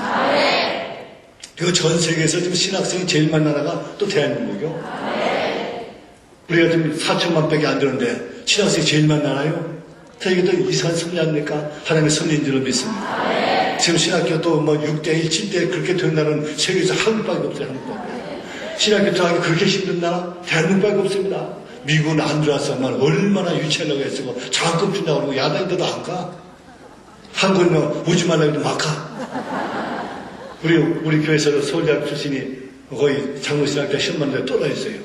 그리고 전 세계에서 지금 신학생이 제일 많은 나라가 또 대한민국이요. 우리가 지금 4천만 밖에 안 되는데 신학생이 제일 많은 나라요. 이게 또 이상한 섭리 아닙니까? 하나님의 섭리인 줄 믿습니다. 지금 신학교 또 뭐 6대1, 7대1 그렇게 된 나라는 세계에서 한국밖에 없어요. 한국밖에. 신학교 들어가기 그렇게 힘든 나라 대한민국밖에 없습니다. 미국은 안 들어와서만 얼마나 유치하려고 했고 장학금 준다고 그러고 야단인데도 안 가. 한국은 뭐 오지 말라고 해도 막 가. 우리 교회에서도 서울대학 출신이 거의 장로신학교 시험만데 떨어졌어요.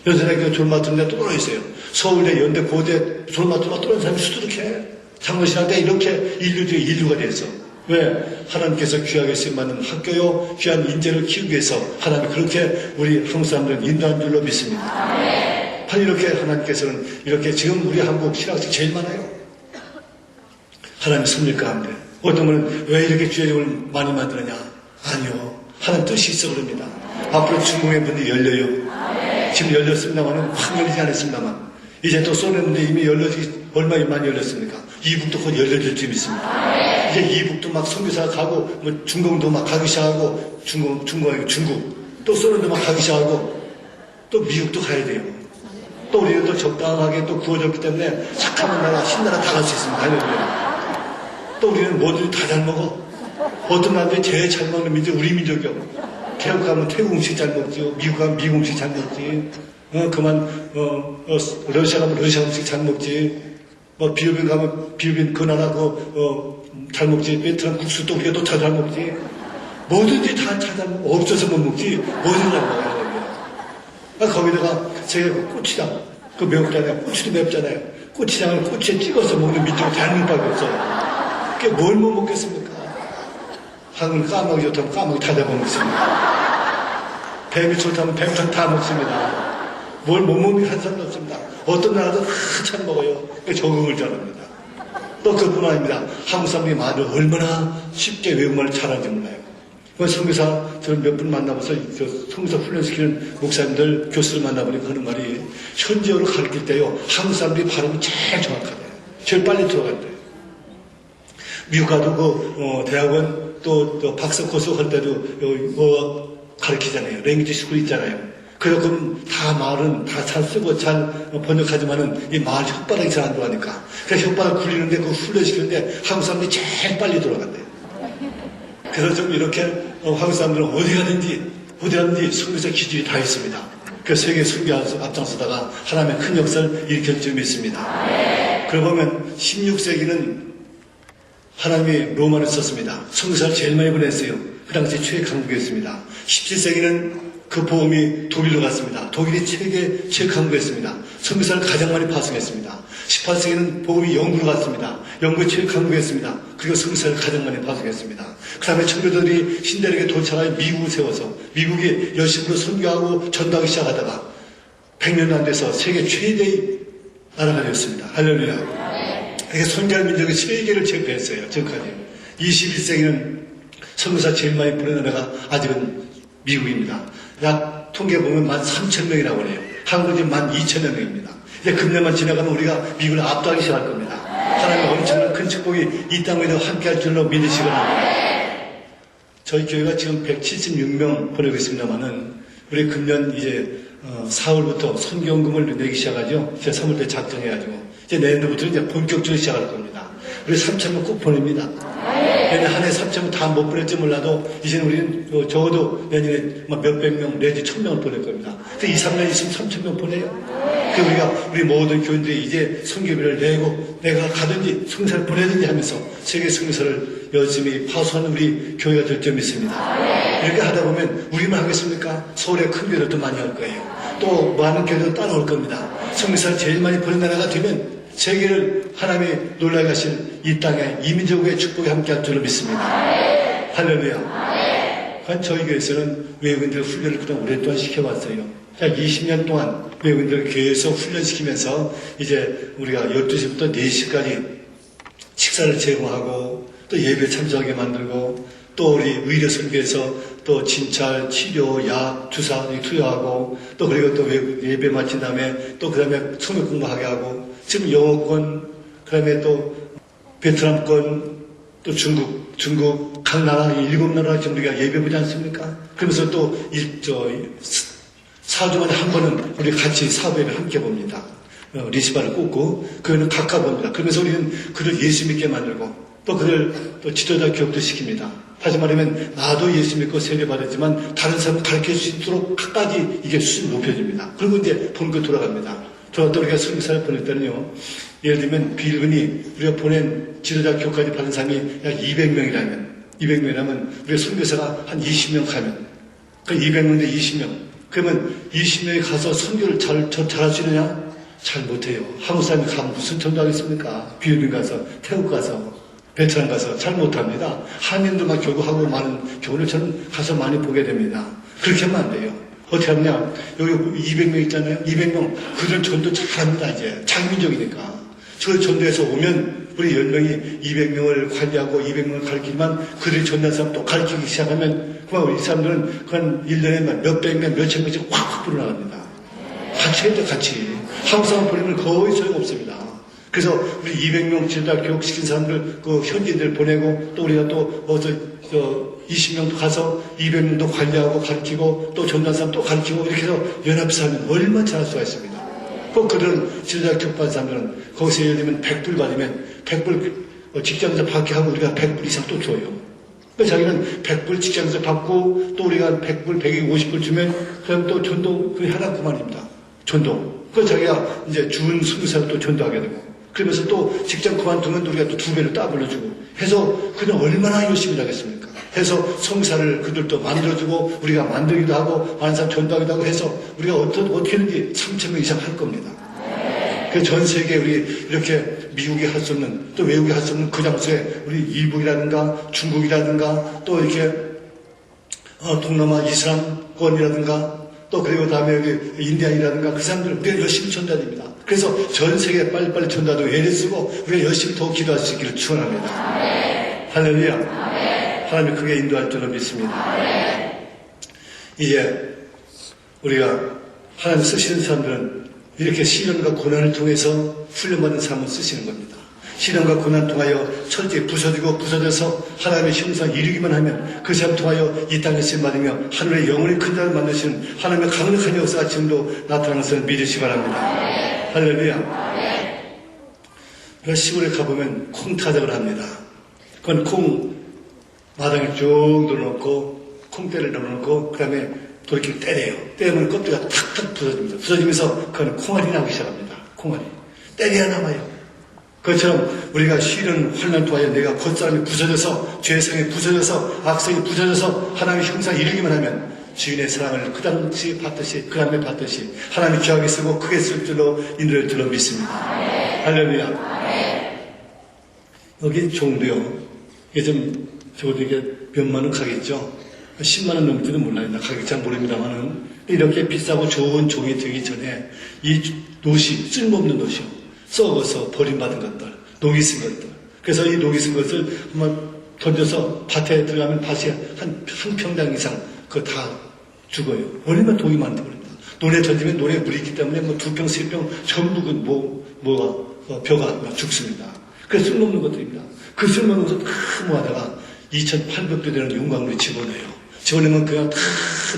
연세대학교 졸맞은데 떨어졌어요. 서울대, 연대, 고대 졸맞으면 떨어진 사람이 수두룩해. 장로신학대 이렇게 인류 중에 인류가 됐어. 왜? 하나님께서 귀하게 쓰임받는 학교요 귀한 인재를 키우기 위해서 하나님이 그렇게 우리 한국 사람들을 인도한 줄로 믿습니다. 바로 이렇게 하나님께서는 이렇게 지금 우리 한국 신학생 제일 많아요. 하나님 섭리 가운데 어떤 분은 왜 이렇게 주의력을 많이 만드느냐? 아니요. 하나님 뜻이 있어 그럽니다. 앞으로 중국의 문이 열려요. 지금 열렸습니다만 확 열리지 않았습니다만 이제 또 쏘는데 이미 열려지기 얼마나 많이 열렸습니까? 이북도 곧 열려질 쯤 있습니다. 이제 이북도 막 선교사가 가고 뭐 중공도 막 가기 시작하고 중국 또 쏘는데 막 가기 시작하고 또 미국도 가야 돼요. 또 우리는 또 적당하게 또 구워졌기 때문에 착한 나라, 신나라 다 갈 수 있습니다. 할렐루야. 또 우리는 뭐든지 다 잘 먹어. 어떤 나라들이 제일 잘 먹는 민족, 우리 민족이요. 태국 가면 태국 음식 잘 먹지, 미국 가면 미국 음식 잘 먹지, 러시아 가면 러시아 음식 잘 먹지, 필리핀 가면 필리핀 그 나라 잘 먹지, 베트남 국수도 우리가 또 잘 먹지, 뭐든지 다 잘 먹어. 없어서 못 먹지, 뭐든지 잘 먹어요. 거기다가 제가 고추장, 그 매웠잖아요. 고추도 맵잖아요. 고추장을 고추에 찍어서 먹는 민족이 대한민국밖에 없어요. 그게 뭘 못 먹겠습니까? 한국은 까마귀 좋다면 까마귀 다 잡아먹습니다. 뱀이 좋다면 뱀탕 다 먹습니다. 뭘 못 먹는 한 사람도 없습니다. 어떤 나라도 한참 먹어요. 적응을 잘합니다. 또 그뿐 아닙니다. 한국 사람들이 말을 얼마나 쉽게 외국말을 잘하는지 몰라요. 선교사 저는 몇 분 만나봐서 선교사 훈련시키는 목사님들 교수를 만나보니까 하는 말이 현지어로 가르칠 때요 한국 사람들이 발음이 제일 정확하대요. 제일 빨리 들어간대요. 미국 가도 대학원 또 박사 코스 할 때도 가르치잖아요. 랭귀지 스쿨 있잖아요. 그래서 다 말은 다 잘 쓰고 잘 번역하지만은 이 말 혓바닥이 잘 안 들어가니까 그래서 혓바닥 굴리는데 그 훈련시키는데 한국 사람들이 제일 빨리 들어간대요. 그래서 좀 이렇게 한국 사람들은 어디 가든지 선교사 기질이 다 있습니다. 그래서 세계 선교 앞장서다가 하나님의 큰 역사를 일으킬 줄 믿습니다. 그러고 보면 16세기는 하나님이 로마를 썼습니다. 선교사를 제일 많이 보냈어요. 그 당시 최 강국이었습니다. 17세기는 그 보험이 독일로 갔습니다. 독일이 최 강국이었습니다. 선교사를 가장 많이 파송했습니다. 18세기는 보험이 영국으로 갔습니다. 영국이 최 강국이었습니다. 그리고 선교사를 가장 많이 파송했습니다. 그 다음에 청교도들이 신대륙에 도착하여 미국을 세워서 미국이 열심으로 선교하고 전도하기 시작하다가 100년도 안 돼서 세계 최대의 나라가 되었습니다. 할렐루야. 그게 선교할 민족이 세계를 제패했어요. 지금까지. 21세기는 선교사 제일 많이 보낸 나라가 아직은 미국입니다. 약 통계 보면 13,000명이라고 해요. 한국이 12,000명입니다. 이제 금년만 지나가면 우리가 미국을 압도하기 시작할 겁니다. 하나님의 엄청난 큰 축복이 이 땅에도 함께할 줄로 믿으시기 바랍니다. 저희 교회가 지금 176명 보내고 있습니다만은 우리 금년 이제 4월부터 선교원금을 내기 시작하죠. 제가 3월때 작정해가지고 이제 내년부터 이제 본격적으로 시작할 겁니다. 우리 3,000명 꼭 보냅니다. 내년 한 해 3,000명 다 못 보낼지 몰라도 이제는 우리는 적어도 내년에 몇백 명 내지 1,000명을 보낼 겁니다. 그 2, 3년 있으면 3,000명 보내요. 그 우리 모든 교인들이 이제 선교비를 내고 내가 가든지 선교사를 보내든지 하면서 세계 선교사를 열심히 파수하는 우리 교회가 될 줄 믿습니다. 이렇게 하다 보면 우리만 하겠습니까? 서울의 큰 교회들도 많이 할 거예요. 또 많은 교회도 따라올 겁니다. 선교사를 제일 많이 보낸 나라가 되면 세계를 하나님이 놀라게 하실 이 땅에 이민족의 축복이 함께할 줄로 믿습니다. 할렐루야. 저희 교회에서는 외국인들 훈련을 그동안 오랫동안 시켜왔어요. 약 20년 동안 외국인들 계속 훈련시키면서 이제 우리가 12시부터 4시까지 식사를 제공하고 또 예배 참석하게 만들고 또 우리 의료선교에서 또 진찰, 치료, 약, 주사 투여하고 또 그리고 또 예배 마친 다음에 또 그 다음에 성역 공부하게 하고 지금 영어권, 그 다음에 또 베트남권, 또 중국 각 나라 7나라 지금 우리가 예배 보지 않습니까? 그러면서 또 4주 만에 한 번은 우리 같이 사부예배 함께 봅니다. 리시바를 꽂고 그거는 각각 봅니다. 그러면서 우리는 그를 예수 믿게 만들고 또 그를 또 지도자 교육도 시킵니다. 다시 말하면 나도 예수 믿고 세례 받았지만 다른 사람 가르칠 수 있도록 끝까지 이게 수준 높여집니다. 그리고 이제 본교 돌아갑니다. 또 우리가 선교사를 보낼 때는요, 예를 들면 빌근이 우리가 보낸 지도자 교육까지 받은 사람이 약 200명이라면 우리가 선교사가 한 20명 가면 그 200명 대 20명 그러면 20명이 가서 선교를 잘할 수 있느냐? 잘 못해요. 한국 사람이 가면 무슨 전도하겠습니까? 필리핀 가서 태국 가서 베트남 가서 잘 못합니다. 한인들만 교육하고 많은 교훈을 저는 가서 많이 보게 됩니다. 그렇게 하면 안 돼요. 어떻게 하느냐? 여기 200명 있잖아요. 200명. 그들은 전도 잘합니다, 이제. 장민족이니까. 저 전도에서 오면 우리 10명이 200명을 관리하고 200명을 가르치지만 그들이 전도한 사람 또 가르치기 시작하면 그만 우리 사람들은 그한 1년에 몇백 명, 몇천 명씩 확 불어나갑니다. 같이 해야 돼, 같이. 한국 사람 버리면 거의 소용없습니다. 그래서 우리 200명 지도자 교육시킨 사람들, 그 현지인들 보내고, 또 우리가 또, 20명도 가서 200명도 관리하고 가르치고, 또 전도한 사람 또 가르치고, 이렇게 해서 연합해서 하면 얼마나 잘할 수가 있습니다. 꼭 그런 지도자 교육받은 사람들은 거기서 예를 들면 100불 받으면 100불 직장에서 받게 하고 우리가 100불 이상 또 줘요. 그러니까 자기는 100불 직장에서 받고 또 우리가 100불, 150불 주면 그럼 또 전도 그게 하나 그만입니다. 전도. 그래서 자기가 이제 준 20살 또 전도하게 되고 그러면서 또 직장 그만두면 우리가 또 2배로 따블려주고 해서 그냥 얼마나 열심히 하겠습니까? 해서 성사를 그들도 만들어주고 우리가 만들기도 하고 많은 사람 전도하기도 하고 해서 우리가 어떻게 하는지 3,000명 이상 할 겁니다. 그 전 세계 우리 이렇게 미국에 할 수 없는 또 외국에 할 수 없는 그 장소에 우리 일본이라든가 중국이라든가 또 이렇게 동남아 이슬람권이라든가 또 그리고 다음에 여기 인디안이라든가 그 사람들 우리가 열심히 전도합니다. 그래서 전 세계에 빨리빨리 전도하도록 애를 쓰고 우리가 열심히 더 기도할 수 있기를 축원합니다. 할렐루야. 하나님이 크게 인도할 줄로 믿습니다. 이제 우리가 하나님 쓰시는 사람들은 이렇게 시련과 고난을 통해서 훈련받은 사람을 쓰시는 겁니다. 시련과 고난 통하여 철저히 부서져서 하나님의 형상 이루기만 하면 그 사람 통하여 이 땅에 쓰임받으며 하늘의 영원히 큰 자를 만드시는 하나님의 강력한 역사가 지금도 나타나는 것을 믿으시기 바랍니다. 할렐루야. 우리가 시골에 가보면 콩타작을 합니다. 그건 콩 마당에 쭉 넣어놓고 콩대를 넣어놓고 그 다음에 돌이키를 때려요. 때리면 껍데기가 탁탁 부서집니다. 부서지면서 그건 콩알이 나오기 시작합니다. 콩알이. 때려야 남아요. 그것처럼 우리가 시련 환난 통하여 내가 겉사람이 부서져서 죄성이 부서져서 악성이 부서져서 하나님의 형상 이루기만 하면 주인의 사랑을 그 당시 받듯이 그 다음에 받듯이 하나님이 귀하게 쓰고 크게 쓸 줄로 인도할 줄로 믿습니다. 할렐루야. 여기 종도요. 이게 좀 적어도 이게 몇만 원 가겠죠. 10만 원 넘지는 몰라요. 나 가격 잘 모릅니다만은 이렇게 비싸고 좋은 종이 되기 전에 이 노시 쓸모없는 노시요. 썩어서 버림받은 것들, 녹이 쓴 것들. 그래서 이 녹이 쓴 것을 한번 던져서 밭에 들어가면 밭이 한 평당 이상 그거 다 죽어요. 얼마나 독이 많다 그럽니다. 논에 던지면 논에 물이 있기 때문에 뭐 2평, 3평 전부 그 벼가 죽습니다. 그래서 쓸모없는 것들입니다. 그 쓸모없는 것을 다 모아다가 2,800배 되는 용광물이 집어넣어요. 집어넣으면 그냥 다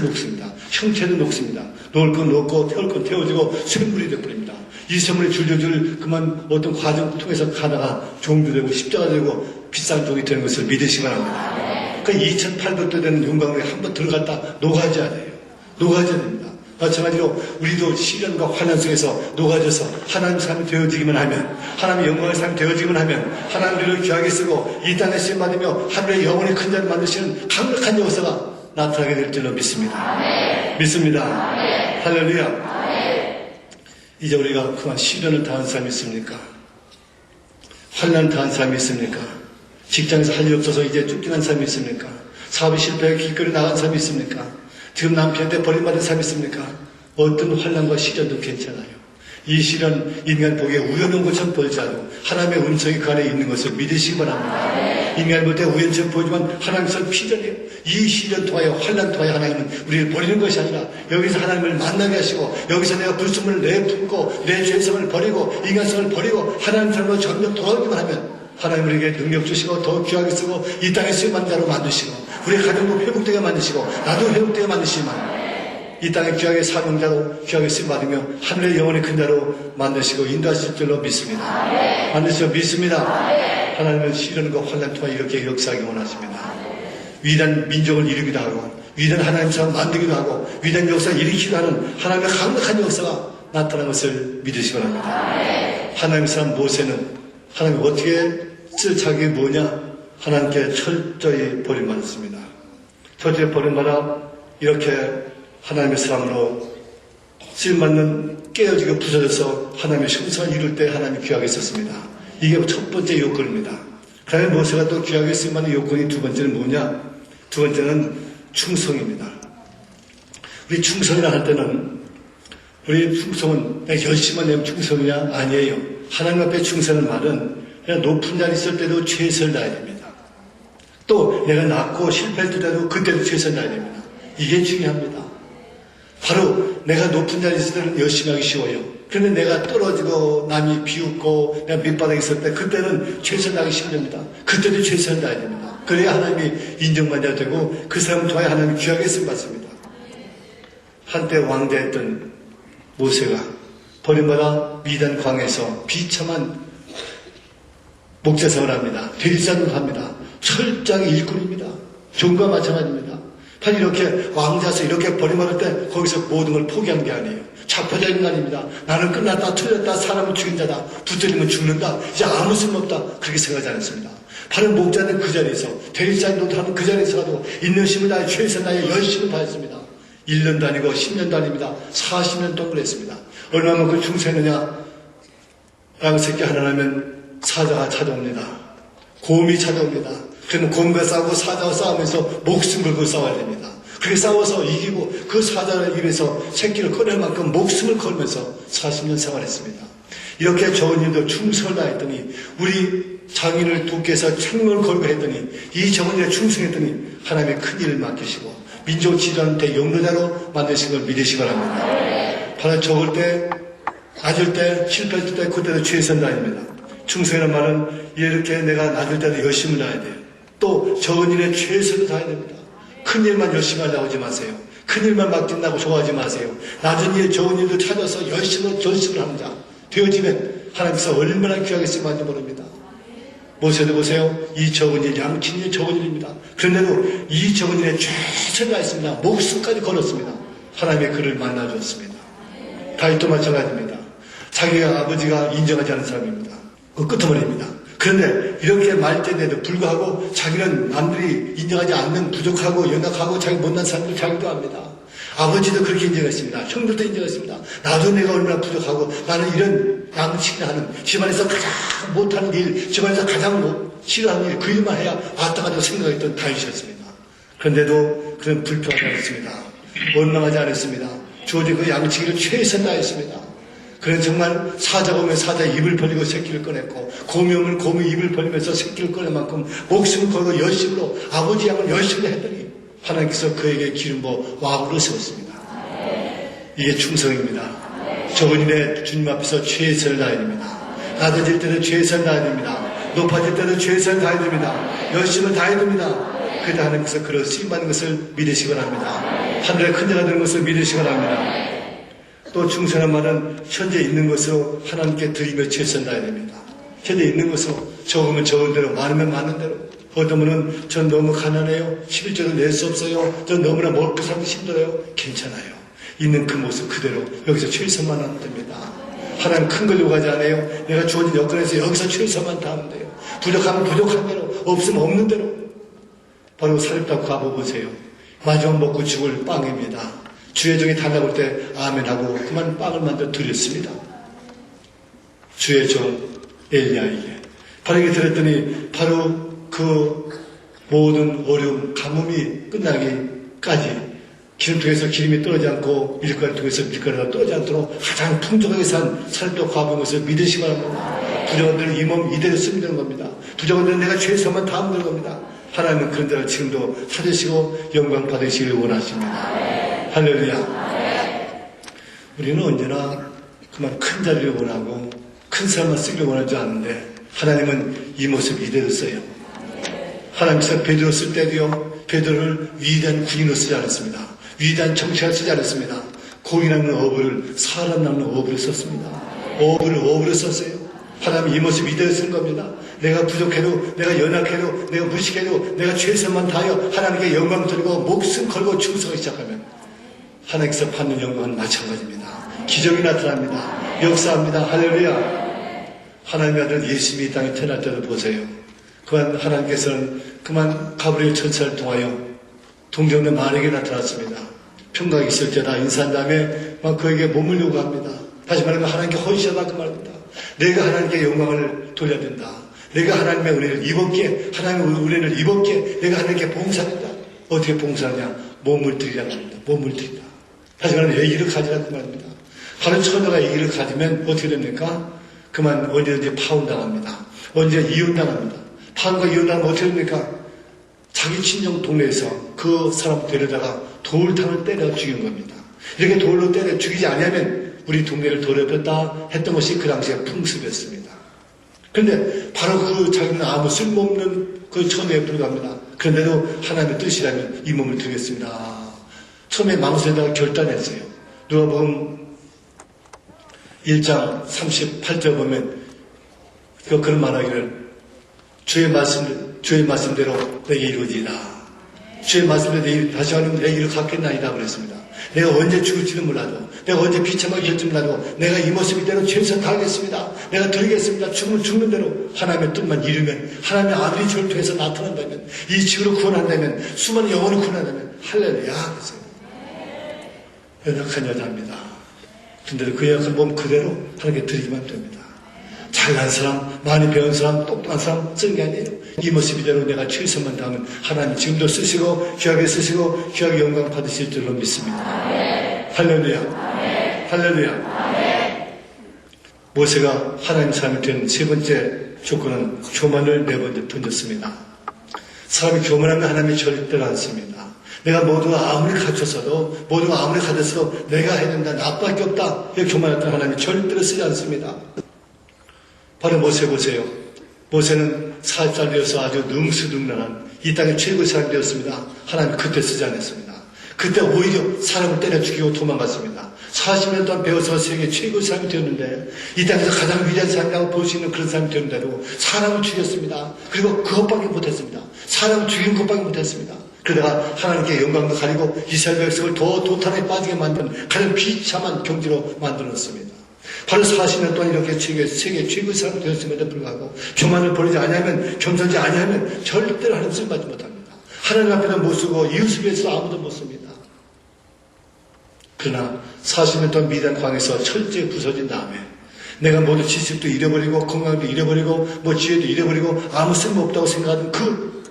녹습니다. 형체도 녹습니다. 놓을 건 놓고 태울 건 태워지고 샘물이 되어버립니다. 이 샘물이 줄줄줄 그만 어떤 과정을 통해서 가다가 종도 되고 십자가 되고 비싼 종이 되는 것을 믿으시기 바랍니다. 그 2,800배 되는 용광물이 한번 들어갔다 녹아져야 돼요. 녹아져야 됩니다. 마찬가지로 우리도 시련과 환난 속에서 녹아져서 하나님 사람이 되어지기만 하면 하나님의 영광의 사람이 되어지기만 하면 하나님 우리를 귀하게 쓰고 이 땅에 쓰임받으며 하늘의 영원히 큰 자를 만드시는 강력한 역사가 나타나게 될 줄로 믿습니다. 믿습니다. 할렐루야. 이제 우리가 그만 시련을 당한 사람이 있습니까? 환난을 당한 사람이 있습니까? 직장에서 할 일 없어서 이제 쫓겨난 사람이 있습니까? 사업이 실패해 길거리 나간 사람이 있습니까? 지금 남편한테 버림받은 사람이 있습니까? 어떤 환난과 시련도 괜찮아요. 이 시련 인간 보기에 우연한 것처럼 보이지않고 하나님의 음성이 그 안에 있는 것을 믿으시기 바랍니다. 인간 볼 때 우연처럼 보이지만 하나님께서는 피전이에요. 이 시련 통하여 환난 통하여 하나님은 우리를 버리는 것이 아니라 여기서 하나님을 만나게 하시고 여기서 내가 불순물을 내품고 내 죄성을 버리고 인간성을 버리고 하나님 삶으로 점점 돌아오기만 하면 하나님 우리에게 능력 주시고 더 귀하게 쓰고 이 땅에 쓰임받는 자로 만드시고 우리 가정도 회복되게 만드시고 나도 회복되게 만드시면 이 땅에 귀하게 사명자로 귀하게 쓰임받으며 하늘의 영원히 큰 자로 만드시고 인도하실 줄로 믿습니다. 만드시고 믿습니다. 하나님은 시련과 환난 통해 이렇게 역사하기 원하십니다. 위대한 민족을 이루기도 하고 위대한 하나님 사람 만들기도 하고 위대한 역사를 일으키기도 하는 하나님의 강력한 역사가 나타난 것을 믿으시기 바랍니다. 하나님 사람 모세는 하나님이 어떻게 쓸 자격이 뭐냐? 하나님께 철저히 버림받았습니다. 철저히 버림받아 이렇게 하나님의 사람으로 쓰임받는 깨어지고 부서져서 하나님의 형상을 이룰 때 하나님이 귀하게 썼습니다. 이게 첫 번째 요건입니다. 그 다음에 모세가 또 귀하게 쓰임받는 요건이 두 번째는 뭐냐? 두 번째는 충성입니다. 우리 충성이라 할 때는 우리 충성은 내가 열심히 내면 충성이냐? 아니에요. 하나님 앞에 충성하는 말은 그냥 높은 자리 있을 때도 최선을 다해야 됩니다. 또 내가 낮고 실패할 때도 그때도 최선을 다해야 됩니다. 이게 중요합니다. 바로 내가 높은 자리에 있을 때는 열심히 하기 쉬워요. 그런데 내가 떨어지고 남이 비웃고 내가 밑바닥에 있을 때 그때는 최선을 다하기 힘듭니다. 그때도 최선을 다해야 됩니다. 그래야 하나님이 인정받아야 되고 그 사람을 통해 하나님이 귀하게 쓰임받습니다. 한때 왕대했던 모세가 버림받아 미단 광에서 비참한 목자생활을 합니다. 대리산을 합니다. 철저하게 일꾼입니다. 종과 마찬가지입니다. 바로 이렇게 왕자서 이렇게 버림받을 때 거기서 모든 걸 포기한 게 아니에요. 자포자기 인간입니다. 나는 끝났다, 틀렸다, 사람을 죽인 자다, 붙들리면 죽는다, 이제 아무 쓸모없다, 그렇게 생각하지 않았습니다. 바로 목자는 그 자리에서, 대리자도 하는 그 자리에서라도 있는 힘을 다해 최선 다해 열심을 다했습니다. 1년 다니고 10년 다닙니다. 40년 동안 했습니다. 얼마만큼 충성했느냐? 양새끼 하나 나면 사자가 찾아옵니다. 곰이 찾아옵니다. 그러면 곰과 싸우고 사자와 싸우면서 목숨 걸고 싸워야 됩니다. 그렇게 싸워서 이기고 그 사자를 입에서 새끼를 꺼낼 만큼 목숨을 걸면서 40년 생활했습니다. 이렇게 좋은 일도 충성을 다했더니 우리 장인을 돕기위해서 생명을 걸고 했더니 이 좋은 일에 충성했더니 하나님의 큰 일을 맡기시고 민족 지도자한테 용로자로 만드신 걸 믿으시기 바랍니다. 바로 적을 때, 낮을 때, 실패할 때 그때도 최선 다입니다. 충성이라는 말은 이렇게 내가 낮을 때도 열심을 다해야 돼요. 또 적은 일에 최선을 다해야 됩니다. 큰 일만 열심히 하려고 하지 마세요. 큰 일만 맡긴다고 좋아하지 마세요. 낮은 일, 좋은 일도 찾아서 열심을 하는 자 되어지면 하나님께서 얼마나 귀하게 쓰임받는지 모릅니다. 모세도 보세요. 이 적은 일, 양친 일, 적은 일입니다. 그런데도 이 적은 일에 최선을 다했습니다. 목숨까지 걸었습니다. 하나님의 그를 만나주었습니다. 다윗도 마찬가지입니다. 자기가 아버지가 인정하지 않은 사람입니다. 그 끄트머리입니다. 그런데 이렇게 말때에도 불구하고 자기는 남들이 인정하지 않는 부족하고 연약하고 자기 못난 사람들 자기도 압니다. 아버지도 그렇게 인정했습니다. 형들도 인정했습니다. 나도 내가 얼마나 부족하고 나는 이런 양치를 하는 집안에서 가장 못하는 일, 집안에서 가장 싫어하는 일, 그 일만 해야 왔다 가지고 생각했던 다윗이었습니다. 그런데도 그런 불평하지 않았습니다. 원망하지 않았습니다. 주어진 그 양치기를 최선 다했습니다. 그는 정말 사자가 오면 사자의 입을 벌리고 새끼를 꺼냈고 곰이 오면 곰의 입을 벌리면서 새끼를 꺼낼 만큼 목숨을 걸고 열심으로 아버지 양을 열심히 했더니 하나님께서 그에게 기름 부어 왕으로 세웠습니다. 이게 충성입니다. 적은 일에 주님 앞에서 최선을 다해야 됩니다. 낮아질 때도 최선을 다해야 됩니다. 높아질 때도 최선을 다해야 됩니다. 열심을 다해야 됩니다. 그때 하나님께서 그를 쓰임받는 것을 믿으시기 바랍니다. 하늘에 큰 자가 되는 것을 믿으시기 바랍니다. 또 충성한 말은 현재 있는 것으로 하나님께 드리며 최선 다해야 됩니다. 현재 있는 것으로 적으면 적은 대로 많으면 많은 대로 어떤 분은 전 너무 가난해요. 11조를 낼 수 없어요. 전 너무나 먹고 살기 힘들어요. 괜찮아요. 있는 그 모습 그대로 여기서 최선만 하면 됩니다. 하나님 큰 걸 요구하지 않아요. 내가 주어진 여건에서 여기서 최선만 다하면 돼요. 부족하면 부족한 대로 없으면 없는 대로 바로 사립다고 가보세요. 마지막 먹고 죽을 빵입니다. 주의 종이 달라고 할 때 아멘하고 그만 빵을 만들어 드렸습니다. 주의 종 엘리야에게 바로 이게 들었더니 바로 그 모든 어려움 가뭄이 끝나기까지 기름통에서 기름이 떨어지지 않고 밀가루 통해서 밀가루가 떨어지지 않도록 가장 풍족하게 산 살도 가본 것을 믿으시기 바랍니다. 부족한들은 이 몸 이대로 쓰면 되는 겁니다. 부족한들은 내가 최선만 다하면 되는 겁니다. 하나님은 그런 데를 지금도 찾으시고 영광 받으시기를 원하십니다. 할렐루야. 우리는 언제나 그만 큰 자리를 원하고 큰 사람만 쓰기를 원하지 않는데 하나님은 이 모습 이대로 써요. 하나님께서 베드로 쓸 때도요. 베드로를 위대한 군인으로 쓰지 않았습니다. 위대한 정치가로 쓰지 않았습니다. 고인 남는 어부를 사람 남는 어부를 썼습니다. 어부를 썼어요. 하나님 이 모습 이대로 쓴 겁니다. 내가 부족해도 내가 연약해도 내가 무식해도 내가 최선만 다하여 하나님께 영광 드리고 목숨 걸고 충성하기 시작하면 하나님께서 받는 영광은 마찬가지입니다. 기적이 나타납니다. 역사합니다. 할렐루야. 하나님의 아들 예수님이 이 땅에 태어날 때도 보세요. 그만 하나님께서는 그만 가브리엘 천사를 통하여 동정녀 마리아에게 나타났습니다. 평강이 있을 때다 인사한 다음에 막 그에게 몸을 요구합니다. 다시 말하면 하나님께 헌신하다 그 말입니다. 내가 하나님께 영광을 돌려야 된다. 내가 하나님의 은혜를 입었기에 하나님의 은혜를 입었기에 내가 하나님께 봉사한다. 어떻게 봉사하냐? 몸을 드리라는 겁니다. 몸을 드린다. 다시 말하면 애기를 가지라 그 말입니다. 바로 처녀가 애기를 가지면 어떻게 됩니까? 그만 언제든지 파혼당합니다. 언제 이혼당합니다. 파혼과 이혼당하면 어떻게 됩니까? 자기 친정 동네에서 그 사람 데려다가 돌탕을 때려 죽인 겁니다. 이렇게 돌로 때려 죽이지 않으면 우리 동네를 더럽혔다 했던 것이 그 당시의 풍습이었습니다. 그런데 바로 그 자기는 아무 쓸모없는 그 처음에 불과합니다. 그런데도 하나님의 뜻이라면 이 몸을 드리겠습니다. 처음에 마음속에다가 결단했어요. 누가복음 1장 38절 보면 그런 말하기를 주의 말씀대로 내게 이루어지이다. 주의 말씀대로 다시 하는 내 일을 갖겠나이다 그랬습니다. 내가 언제 죽을지는 몰라도, 내가 언제 비참하게 될지 몰라도 내가 이 모습 이대로 최선 다하겠습니다. 내가 드리겠습니다. 죽으면 죽는 대로 하나님의 뜻만 이루면, 하나님의 아들이 저를 통해서 나타난다면, 이 지구를 구원한다면, 수많은 영혼을 구원한다면 할렐루야 그랬어요. 연약한 여자입니다. 근데도 그 연약한 몸 그대로 하나님께 드리기만 됩니다. 잘난 사람, 많이 배운 사람, 똑똑한 사람 쓰는 게 아니에요. 이 모습 이대로 내가 최선만 다하면 하나님 지금도 쓰시고 귀하게 쓰시고 귀하게 영광 받으실 줄로 믿습니다. 할렐루야. 할렐루야. 모세가 하나님 사람이 된 세 번째 조건은 교만을 네 번째 던졌습니다. 사람이 교만하면 하나님이 절대로 않습니다. 내가 모두가 아무리 갖췄어도, 모두가 아무리 가졌어도 내가 해야 된다, 나밖에 없다, 이렇게 교만했던 하나님이 절대로 쓰지 않습니다. 바로 모세 보세요. 모세는 40살 되어서 아주 능수능란한 이 땅의 최고의 사람이 되었습니다. 하나님 그때 쓰지 않았습니다. 그때 오히려 사람을 때려 죽이고 도망갔습니다. 40년 동안 배워서 세계 최고의 사람이 되었는데, 이 땅에서 가장 위대한 사람이라고 볼 수 있는 그런 사람이 되었는데도 사람을 죽였습니다. 그리고 그것밖에 못했습니다. 사람을 죽인 것밖에 못했습니다. 그러다가 하나님께 영광도 가리고 이스라엘 백성을 더 도탄에 빠지게 만든 가장 비참한 경지로 만들었습니다. 바로 40년 동안 이렇게 세계 최고의 사람이 되었음에도 불구하고 교만을 버리지 아니하면, 겸손지 아니하면 절대로 하나님 쓰임받지 못합니다. 하나님 앞에도 못 쓰고 이웃을 위해서 아무도 못 씁니다. 그러나 40년 동안 미디안 광에서 철저히 부서진 다음에 내가 모두 지식도 잃어버리고 건강도 잃어버리고 뭐 지혜도 잃어버리고 아무 쓸모없다고 생각하던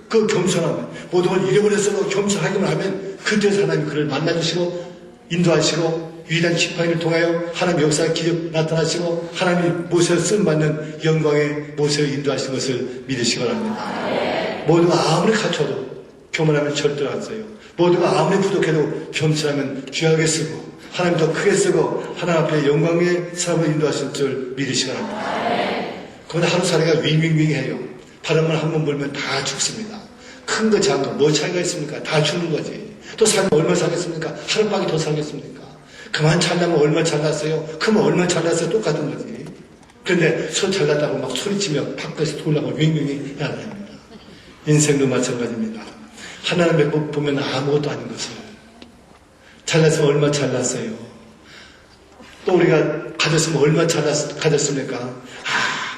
그 겸손함, 모든 걸 잃어버려서 겸손하기만 하면 그때 하나님이 그를 만나주시고 인도하시고 위대한 지팡이를 통하여 하나님 역사의 기적 나타나시고 하나님이 모세를 쓰임받는 영광의 모세를 인도하신 것을 믿으시기 바랍니다. 모두가 아무리 갖춰도 교만하면 절대로 안 써요. 모두가 아무리 부족해도 겸손하면 귀하게 쓰고 하나님 더 크게 쓰고 하나님 앞에 영광의 사람을 인도하실 줄 믿으시기 바랍니다. 그런데 하루살이가 윙윙윙해요. 바람만 한 번 불면 다 죽습니다. 큰 거 작은 거 뭐 차이가 있습니까? 다 죽는 거지. 또 살면 얼마 살겠습니까? 하룻밤이 더 살겠습니까? 그만 잘나면 얼마 잘났어요? 그러면 얼마 잘났어요? 똑같은 거지. 그런데 소 잘났다고 막 소리치며 밖에서 돌아가고 윙윙이 해야 됩니다. 인생도 마찬가지입니다. 하나님의 법 보면 아무것도 아닌 것을 잘났으면 얼마 잘났어요. 또 우리가 가졌으면 얼마 가졌습니까?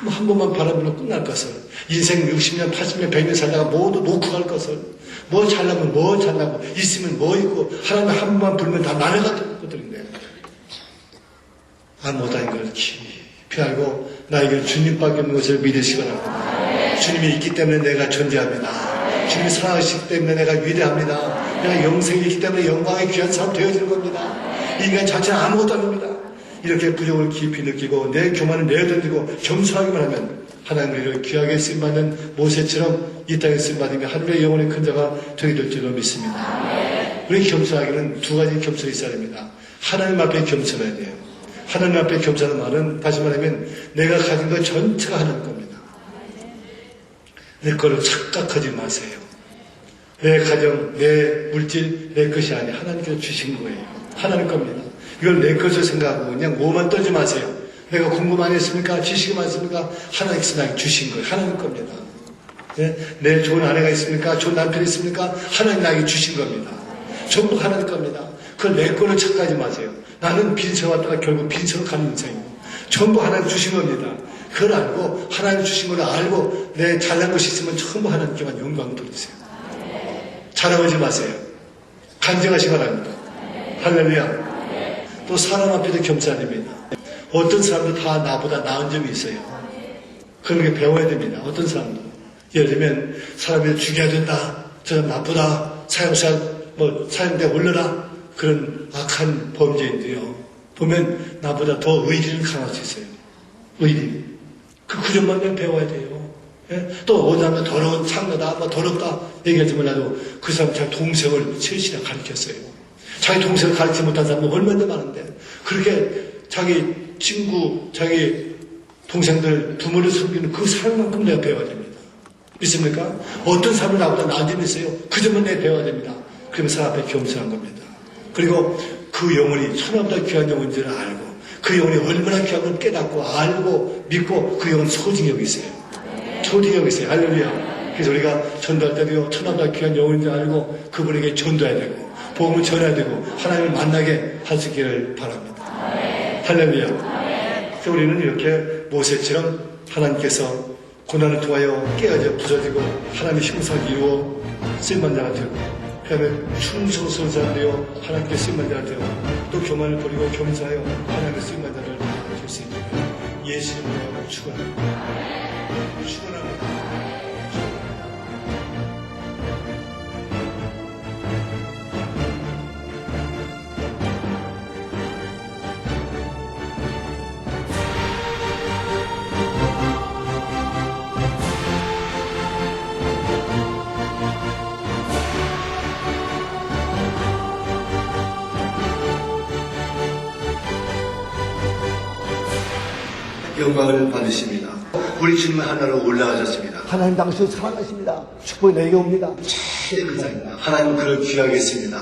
뭐 한 번만 바라보면 끝날 것을, 인생 60년, 80년, 100년 살다가 모두 놓고 갈 것을, 뭐 잘나면 뭐 잘나고, 있으면 뭐 있고, 하나님 한 번만 부르면 다 나눠 같은 것들인데, 아무것도 아닌 걸 깊이 알고, 나에게 주님밖에 없는 것을 믿으시기 바랍니다. 주님이 있기 때문에 내가 존재합니다. 주님이 사랑하시기 때문에 내가 위대합니다. 내가 영생이 있기 때문에 영광의 귀한 사람 되어지는 겁니다. 인간 자체는 아무것도 아닙니다. 이렇게 부족을 깊이 느끼고 내 교만을 내어던지고 겸손하기만 하면 하나님을 귀하게 쓰임받는 모세처럼 이 땅에 쓰임받으며 하늘의 영혼의 큰 자가 되게 될 줄로 믿습니다. 우리 겸손하기는 두 가지 겸손이 있어야 됩니다. 하나님 앞에 겸손해야 돼요. 하나님 앞에 겸손한 말은 다시 말하면 내가 가진 것 전체가 하나님 겁니다. 내 거를 착각하지 마세요. 내 가정, 내 물질, 내 것이 아니라 하나님께서 주신 거예요. 하나님 겁니다. 이걸 내 것을 생각하고 그냥 뭐만 떠지 마세요. 내가 공부 많이 했습니까? 지식이 많습니까? 하나님께서 나에게 주신 거예요. 하나님 겁니다. 네? 내 좋은 아내가 있습니까? 좋은 남편이 있습니까? 하나님 나에게 주신 겁니다. 전부 하나님 겁니다. 그걸 내 거를 착각하지 마세요. 나는 빈세 왔다가 결국 빈세로 가는 인생이고 전부 하나님 주신 겁니다. 그걸 알고 하나님 주신 걸 알고 내 잘난 것이 있으면 전부 하나님께만 영광 돌리세요. 자랑하지 마세요. 간증하시기 바랍니다. 할렐루야. 또 사람 앞에도 겸손합니다. 어떤 사람도 다 나보다 나은 점이 있어요. 그런 게 배워야 됩니다. 어떤 사람도. 예를 들면 사람을 죽여야 된다. 저 사람 나쁘다. 사형대 올려라. 그런 악한 범죄인데요. 보면 나보다 더 의리를 강할 수 있어요. 의리. 그 점만 그냥 배워야 돼요. 예? 또 어디 하면 더러운 창녀다, 뭐 더럽다 얘기하지 몰라도 그 사람 잘 동생을 셋이나 가르쳤어요. 자기 동생을 가르치지 못한 사람이 얼마나 많은데 그렇게 자기 친구, 자기 동생들, 부모를 섬기는 그 삶만큼 내가 배워야 됩니다. 믿습니까? 어떤 사람은 나보다 나은 점이 있어요. 그 점은 내가 배워야 됩니다. 그러면 사람 앞에 겸손한 겁니다. 그리고 그 영혼이 천하보다 귀한 영혼인 줄 알고 그 영혼이 얼마나 귀한 걸 깨닫고 알고 믿고 그 영혼 소중히 여기 있어요. 소중히 여기 있어요. 할렐루야. 그래서 우리가 전도할 때도요, 천하보다 귀한 영혼인 줄 알고 그분에게 전도해야 되고 복음을 전해야 되고 하나님을 만나게 할 수 있기를 바랍니다. 할렐루야. 그래서 우리는 이렇게 모세처럼 하나님께서 고난을 통하여 깨어져 부서지고 하나님의 힘을 이루어 쓰임받는 자가 되고 그 다음에 충성스러운 자가 되어 하나님께 쓰임받는 자가 되고 또 교만을 버리고 겸손하여 하나님의 쓰임받는 자를 될 수 있도록 예수님으로 축원합니다. 축원합니다. 영광을 받으십니다. 우리 주님은 하나로 올라가셨습니다. 하나님 당신은 살아가십니다. 축복이 내게 옵니다. 최대입니다. 하나님은 그를 귀하게 했습니다.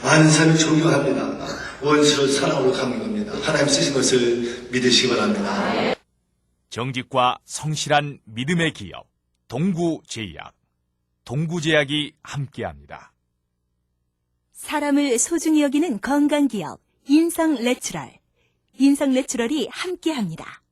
많은 사람이 존경합니다. 원수를 사랑으로 갚는 겁니다. 하나님 쓰신 것을 믿으시기 바랍니다. 정직과 성실한 믿음의 기업 동구제약, 동구제약이 함께합니다. 사람을 소중히 여기는 건강기업 인성내추럴, 인성내추럴이 함께합니다.